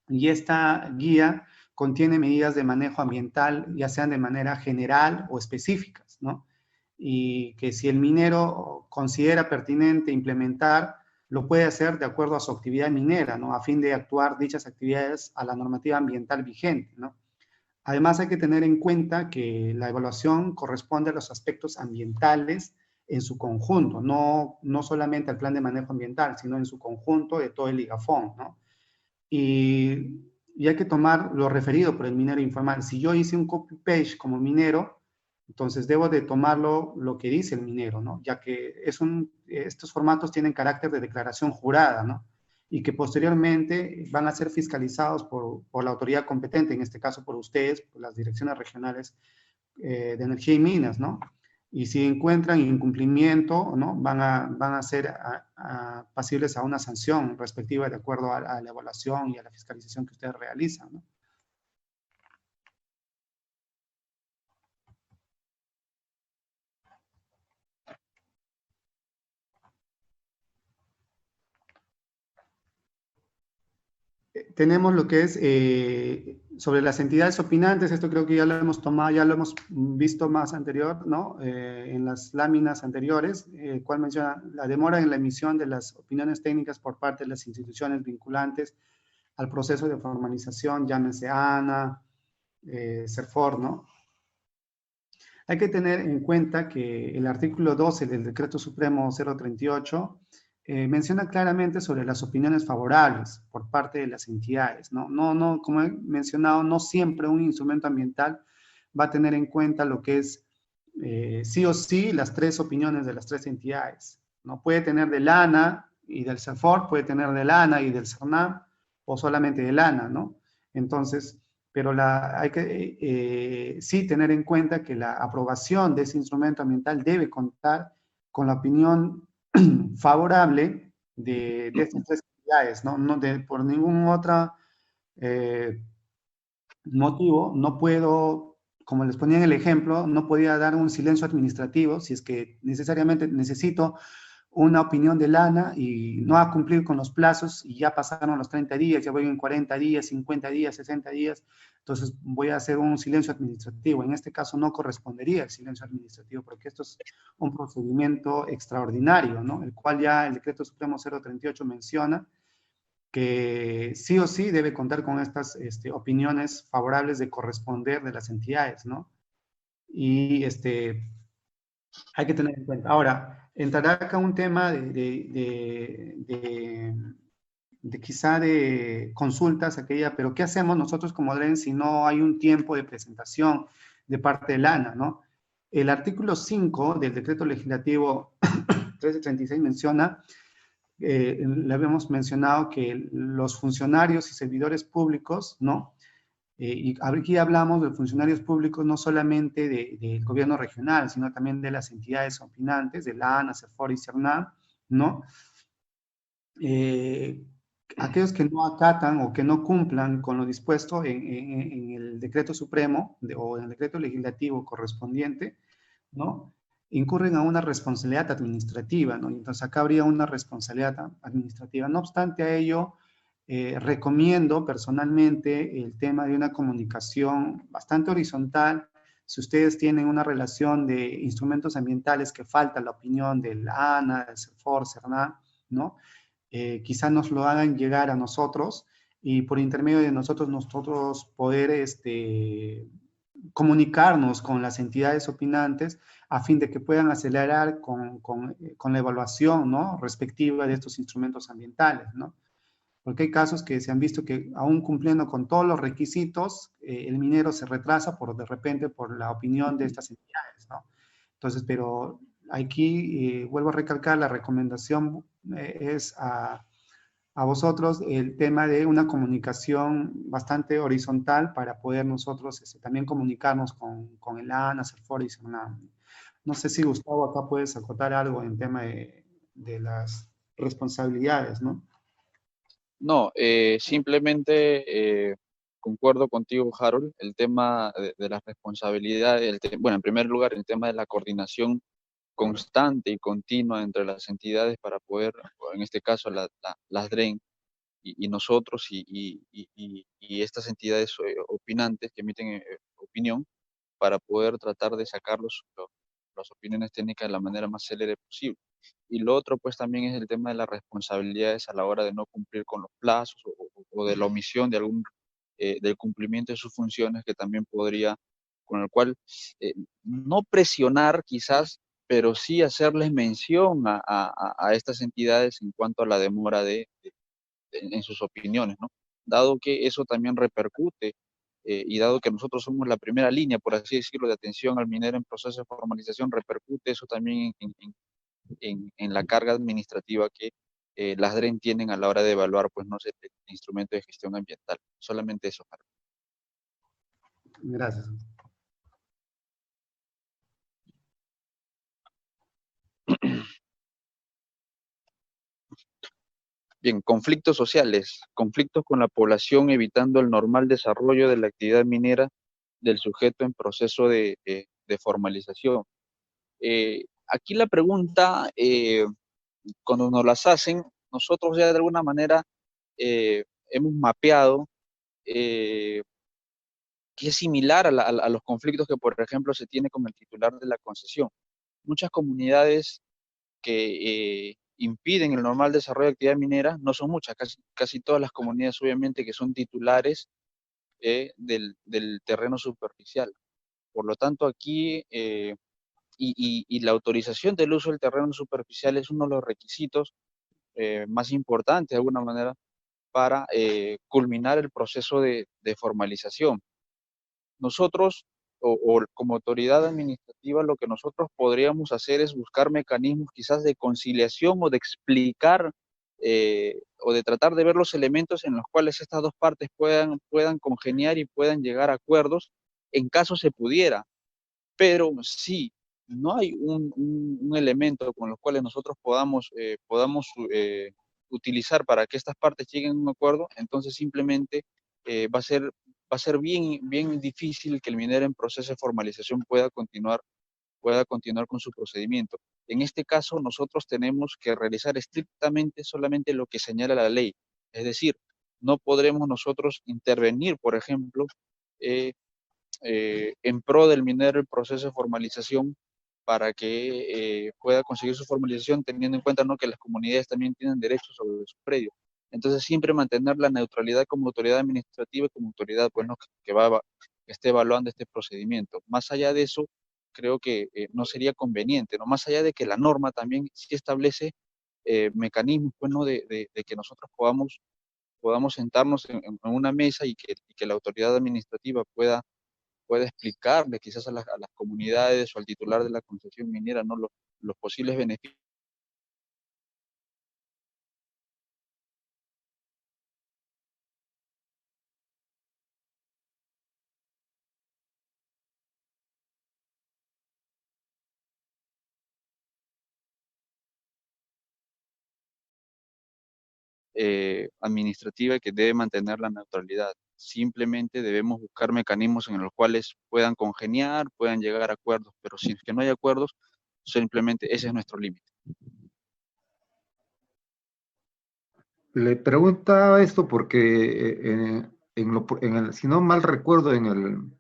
Y esta guía contiene medidas de manejo ambiental, ya sean de manera general o específicas, ¿no? Y que si el minero considera pertinente implementar, lo puede hacer de acuerdo a su actividad minera, ¿no? A fin de actuar dichas actividades a la normativa ambiental vigente, ¿no? Además, hay que tener en cuenta que la evaluación corresponde a los aspectos ambientales en su conjunto, no solamente al plan de manejo ambiental, sino en su conjunto de todo el ligafón, ¿no? Y hay que tomar lo referido por el minero informal. Si yo hice un copy-paste como minero, entonces debo de tomarlo lo que dice el minero, ¿no? Ya que estos formatos tienen carácter de declaración jurada, ¿no? Y que posteriormente van a ser fiscalizados por la autoridad competente, en este caso por ustedes, por las direcciones regionales de energía y minas, ¿no? Y si encuentran incumplimiento, ¿no? Van a ser pasibles a una sanción respectiva de acuerdo a la evaluación y a la fiscalización que ustedes realizan, ¿no? Tenemos lo que es sobre las entidades opinantes, esto creo que ya lo hemos tomado, ya lo hemos visto más anterior, ¿no? En las láminas anteriores, cual menciona la demora en la emisión de las opiniones técnicas por parte de las instituciones vinculantes al proceso de formalización, llámese ANA, CERFOR, ¿no? Hay que tener en cuenta que el artículo 12 del Decreto Supremo 038 menciona claramente sobre las opiniones favorables por parte de las entidades, ¿no? Como he mencionado, no siempre un instrumento ambiental va a tener en cuenta lo que es sí o sí las tres opiniones de las tres entidades, ¿no? Puede tener del ANA y del CERFOR, puede tener del ANA y del CERNAM, o solamente del ANA, ¿no? Entonces, pero hay que sí tener en cuenta que la aprobación de ese instrumento ambiental debe contar con la opinión favorable de estas tres entidades, ¿no? Por ningún otro motivo no puedo, como les ponía en el ejemplo, no podía dar un silencio administrativo si es que necesariamente necesito una opinión de ANA y no a cumplir con los plazos y ya pasaron los 30 días, ya voy en 40 días, 50 días, 60 días, entonces voy a hacer un silencio administrativo. En este caso no correspondería el silencio administrativo porque esto es un procedimiento extraordinario, ¿no? El cual ya el Decreto Supremo 038 menciona que sí o sí debe contar con estas opiniones favorables de corresponder de las entidades, ¿no? Y hay que tener en cuenta. Ahora, entrará acá un tema de quizá de consultas, aquella, pero ¿qué hacemos nosotros como DREN si no hay un tiempo de presentación de parte del ANA, ¿no? El artículo 5 del decreto legislativo 1336 menciona, le habíamos mencionado que los funcionarios y servidores públicos, ¿no? Y aquí hablamos de funcionarios públicos no solamente del gobierno regional, sino también de las entidades opinantes, de la ANA, CERFOR y CERNAM, ¿no? Aquellos que no acatan o que no cumplan con lo dispuesto en el decreto supremo o en el decreto legislativo correspondiente, ¿no? Incurren a una responsabilidad administrativa, ¿no? Entonces acá habría una responsabilidad administrativa. No obstante a ello, recomiendo personalmente el tema de una comunicación bastante horizontal. Si ustedes tienen una relación de instrumentos ambientales que falta la opinión del ANA, del CERFOR, CERNAM, ¿no? Quizá nos lo hagan llegar a nosotros y por intermedio de nosotros poder comunicarnos con las entidades opinantes a fin de que puedan acelerar con la evaluación, ¿no? Respectiva de estos instrumentos ambientales, ¿no? Porque hay casos que se han visto que aún cumpliendo con todos los requisitos, el minero se retrasa de repente por la opinión de estas entidades, ¿no? Entonces, pero aquí vuelvo a recalcar, la recomendación es a vosotros el tema de una comunicación bastante horizontal para poder nosotros también comunicarnos con el ANA, CERFOR y CERNAM. No sé si Gustavo acá puedes acotar algo en tema de las responsabilidades, ¿no? No, simplemente concuerdo contigo, Harold, el tema de las responsabilidades, bueno, en primer lugar, el tema de la coordinación constante y continua entre las entidades para poder, en este caso, las DREN y nosotros y estas entidades opinantes que emiten opinión para poder tratar de sacar las opiniones técnicas de la manera más célere posible. Y lo otro, pues, también es el tema de las responsabilidades a la hora de no cumplir con los plazos o de la omisión de del cumplimiento de sus funciones, que también podría, con el cual no presionar quizás, pero sí hacerles mención a estas entidades en cuanto a la demora en sus opiniones, ¿no? Dado que eso también repercute y dado que nosotros somos la primera línea, por así decirlo, de atención al minero en proceso de formalización, repercute eso también en la carga administrativa que las DREN tienen a la hora de evaluar, pues, no sé, el instrumento de gestión ambiental. Solamente eso, Carlos. Gracias. Bien, conflictos sociales, conflictos con la población evitando el normal desarrollo de la actividad minera del sujeto en proceso de formalización. Aquí la pregunta, cuando nos las hacen, nosotros ya de alguna manera hemos mapeado que es similar a los conflictos que, por ejemplo, se tiene con el titular de la concesión. Muchas comunidades que impiden el normal desarrollo de actividad minera, no son muchas, casi todas las comunidades obviamente que son titulares del terreno superficial. Por lo tanto, aquí, y la autorización del uso del terreno superficial es uno de los requisitos más importantes, de alguna manera, para culminar el proceso de formalización. Nosotros, o como autoridad administrativa, lo que nosotros podríamos hacer es buscar mecanismos quizás de conciliación o de explicar o de tratar de ver los elementos en los cuales estas dos partes puedan congeniar y puedan llegar a acuerdos en caso se pudiera. Pero sí, no hay un elemento con los cuales nosotros podamos utilizar para que estas partes lleguen a un acuerdo, entonces simplemente va a ser bien difícil que el minero en proceso de formalización pueda continuar con su procedimiento. En este caso, nosotros tenemos que realizar estrictamente solamente lo que señala la ley. Es decir, no podremos nosotros intervenir, por ejemplo, en pro del minero el proceso de formalización para que pueda conseguir su formalización, teniendo en cuenta, ¿no?, que las comunidades también tienen derechos sobre su predio. Entonces, siempre mantener la neutralidad como autoridad administrativa y como autoridad, pues, ¿no?, que esté evaluando este procedimiento. Más allá de eso, creo que no sería conveniente, ¿no? Más allá de que la norma también sí establece mecanismos, pues, ¿no?, de que nosotros podamos sentarnos en una mesa y que la autoridad administrativa pueda explicarle quizás a las comunidades o al titular de la concesión minera, ¿no?, los posibles beneficios. Administrativa que debe mantener la neutralidad. Simplemente debemos buscar mecanismos en los cuales puedan congeniar, puedan llegar a acuerdos, pero si es que no hay acuerdos, simplemente ese es nuestro límite. Le preguntaba esto porque si no mal recuerdo, en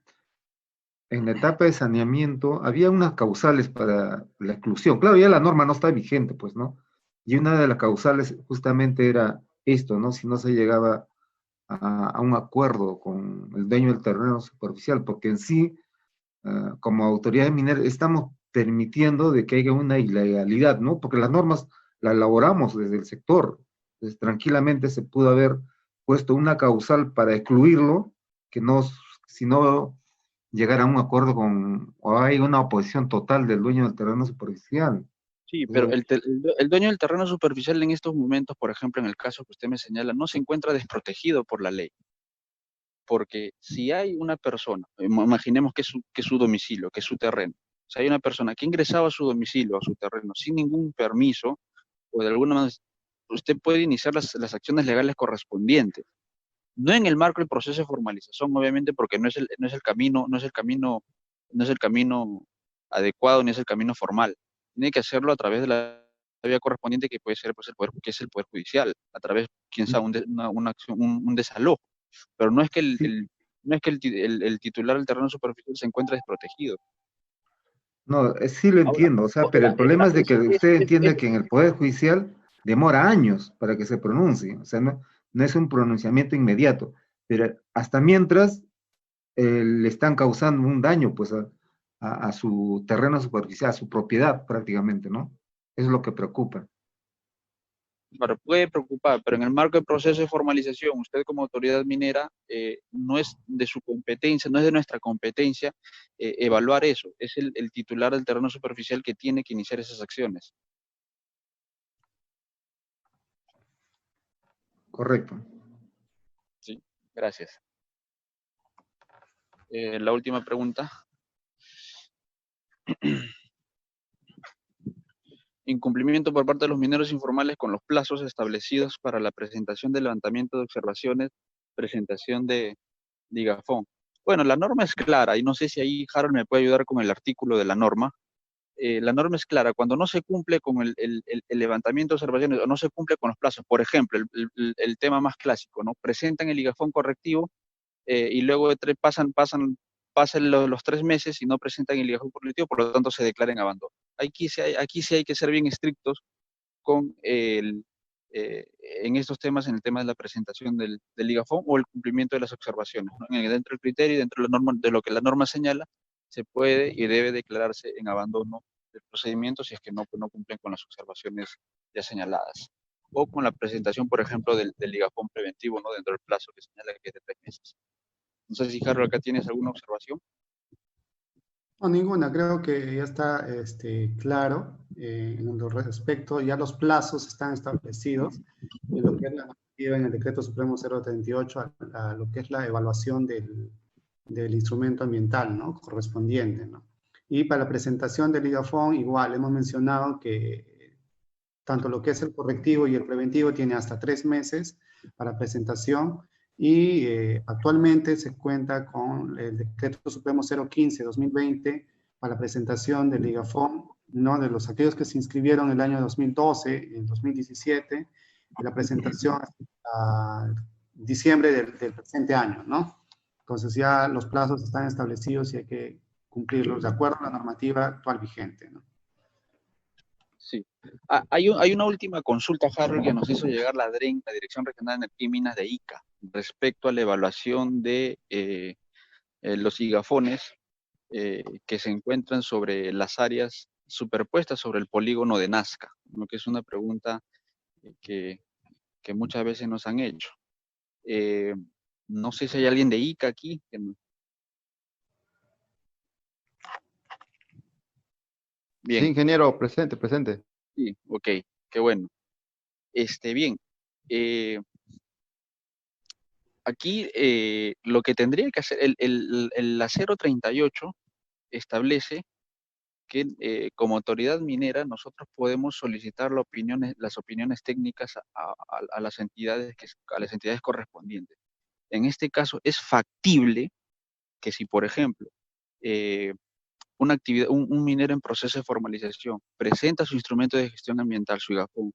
la etapa de saneamiento había unas causales para la exclusión. Claro, ya la norma no está vigente, pues, ¿no? Y una de las causales justamente era esto, ¿no? Si no se llegaba a un acuerdo con el dueño del terreno superficial, porque en sí, como autoridad minera, estamos permitiendo de que haya una ilegalidad, ¿no? Porque las normas las elaboramos desde el sector. Entonces, tranquilamente se pudo haber puesto una causal para excluirlo, que no, si no llegar a un acuerdo o hay una oposición total del dueño del terreno superficial. Sí, pero el dueño del terreno superficial en estos momentos, por ejemplo, en el caso que usted me señala, no se encuentra desprotegido por la ley. Porque si hay una persona, imaginemos que es su domicilio, que es su terreno, si hay una persona que ingresaba a su domicilio, a su terreno, sin ningún permiso, o de alguna manera, usted puede iniciar las acciones legales correspondientes. No en el marco del proceso de formalización, obviamente, porque no es el camino adecuado, ni es el camino formal. Tiene que hacerlo a través de la vía correspondiente, que puede ser, pues, que es el Poder Judicial, a través, quién sabe, una acción, un desalojo. Pero no es que el titular del terreno superficial se encuentre desprotegido. No, sí lo Ahora, entiendo, o sea, pero el problema es de que usted entiende que en el Poder Judicial demora años para que se pronuncie, o sea, no es un pronunciamiento inmediato, pero hasta mientras le están causando un daño, pues, a su terreno superficial, a su propiedad prácticamente, ¿no? Eso es lo que preocupa. Claro, puede preocupar, pero en el marco del proceso de formalización, usted como autoridad minera, no es de su competencia, no es de nuestra competencia evaluar eso. Es el titular del terreno superficial que tiene que iniciar esas acciones. Correcto. Sí, gracias. La última pregunta. Incumplimiento por parte de los mineros informales con los plazos establecidos para la presentación de levantamiento de observaciones, presentación de IGAFON. Bueno, la norma es clara, y no sé si ahí Harold me puede ayudar con el artículo de la norma. La norma es clara, cuando no se cumple con el levantamiento de observaciones o no se cumple con los plazos, por ejemplo, el tema más clásico, ¿no? Presentan el IGAFON correctivo y luego pasan los 3 meses y no presentan el ligafón colectivo, por lo tanto se declara en abandono. Aquí sí hay que ser bien estrictos con en estos temas, en el tema de la presentación del ligafón o el cumplimiento de las observaciones, ¿no? Dentro del criterio y dentro de, de lo que la norma señala, se puede y debe declararse en abandono del procedimiento si es que no cumplen con las observaciones ya señaladas. O con la presentación, por ejemplo, del ligafón preventivo, ¿no? Dentro del plazo que señala que es de 3 meses. No sé si, Harold, acá tienes alguna observación. No, ninguna, creo que ya está claro en lo respecto, ya los plazos están establecidos en lo que es la normativa en el Decreto Supremo 038 a lo que es la evaluación del instrumento ambiental, ¿no? Correspondiente, ¿no? Y para la presentación del ligafón, igual, hemos mencionado que tanto lo que es el correctivo y el preventivo tiene hasta 3 meses para presentación, y actualmente se cuenta con el Decreto Supremo 015-2020 para la presentación del ligafón, ¿no? De aquellos que se inscribieron en el año 2012, en 2017, y la presentación hasta diciembre del presente año, ¿no? Entonces ya los plazos están establecidos y hay que cumplirlos de acuerdo a la normativa actual vigente, ¿no? Sí. Hay una última consulta, Harold, que nos hizo llegar la DREN, la Dirección Regional de Energía y Minas de Ica, respecto a la evaluación de los gigafones que se encuentran sobre las áreas superpuestas sobre el polígono de Nazca, ¿no? Que es una pregunta que muchas veces nos han hecho. No sé si hay alguien de Ica aquí. Bien. Sí, ingeniero, presente. Sí, ok, qué bueno. Bien, aquí lo que tendría que hacer, la 038 establece que como autoridad minera nosotros podemos solicitar las opiniones técnicas a las entidades correspondientes. En este caso es factible que si, por ejemplo, una actividad, un minero en proceso de formalización presenta su instrumento de gestión ambiental, su IGAFON,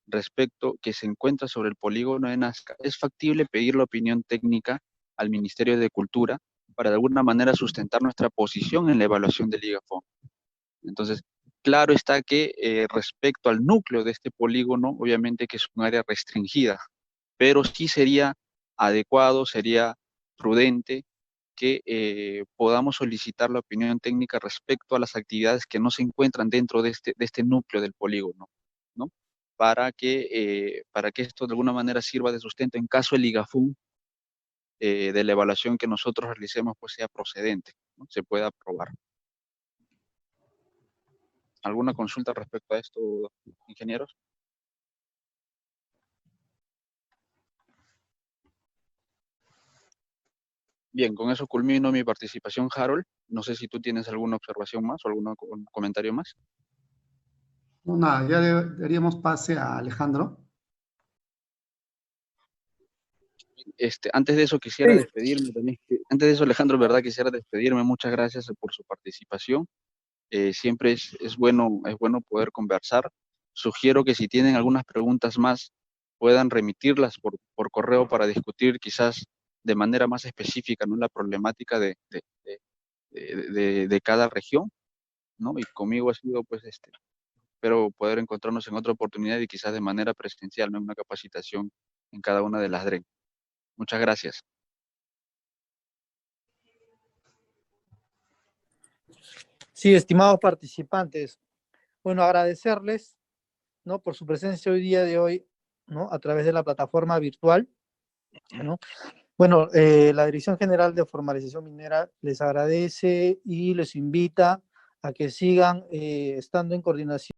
respecto que se encuentra sobre el polígono de Nazca, es factible pedir la opinión técnica al Ministerio de Cultura para de alguna manera sustentar nuestra posición en la evaluación del IGAFON. Entonces, claro está que respecto al núcleo de este polígono, obviamente que es un área restringida, pero sí sería adecuado, sería prudente que podamos solicitar la opinión técnica respecto a las actividades que no se encuentran dentro de este núcleo del polígono, ¿no? Para que esto de alguna manera sirva de sustento en caso el IGAFUN de la evaluación que nosotros realicemos pues sea procedente, ¿no? Se pueda aprobar. ¿Alguna consulta respecto a esto, ingenieros? Bien, con eso culmino mi participación, Harold. No sé si tú tienes alguna observación más o algún comentario más. No, nada, ya daríamos pase a Alejandro. Antes de eso quisiera despedirme también. Antes de eso, Alejandro, verdad, quisiera despedirme. Muchas gracias por su participación. Siempre es bueno poder conversar. Sugiero que si tienen algunas preguntas más, puedan remitirlas por correo para discutir quizás de manera más específica, ¿no? La problemática de cada región, ¿no? Y conmigo ha sido, pues, espero poder encontrarnos en otra oportunidad y quizás de manera presencial, ¿no? En una capacitación en cada una de las DREN. Muchas gracias. Sí, estimados participantes, bueno, agradecerles, ¿no? Por su presencia hoy día de hoy, ¿no? A través de la plataforma virtual, ¿no? Bueno, la Dirección General de Formalización Minera les agradece y les invita a que sigan estando en coordinación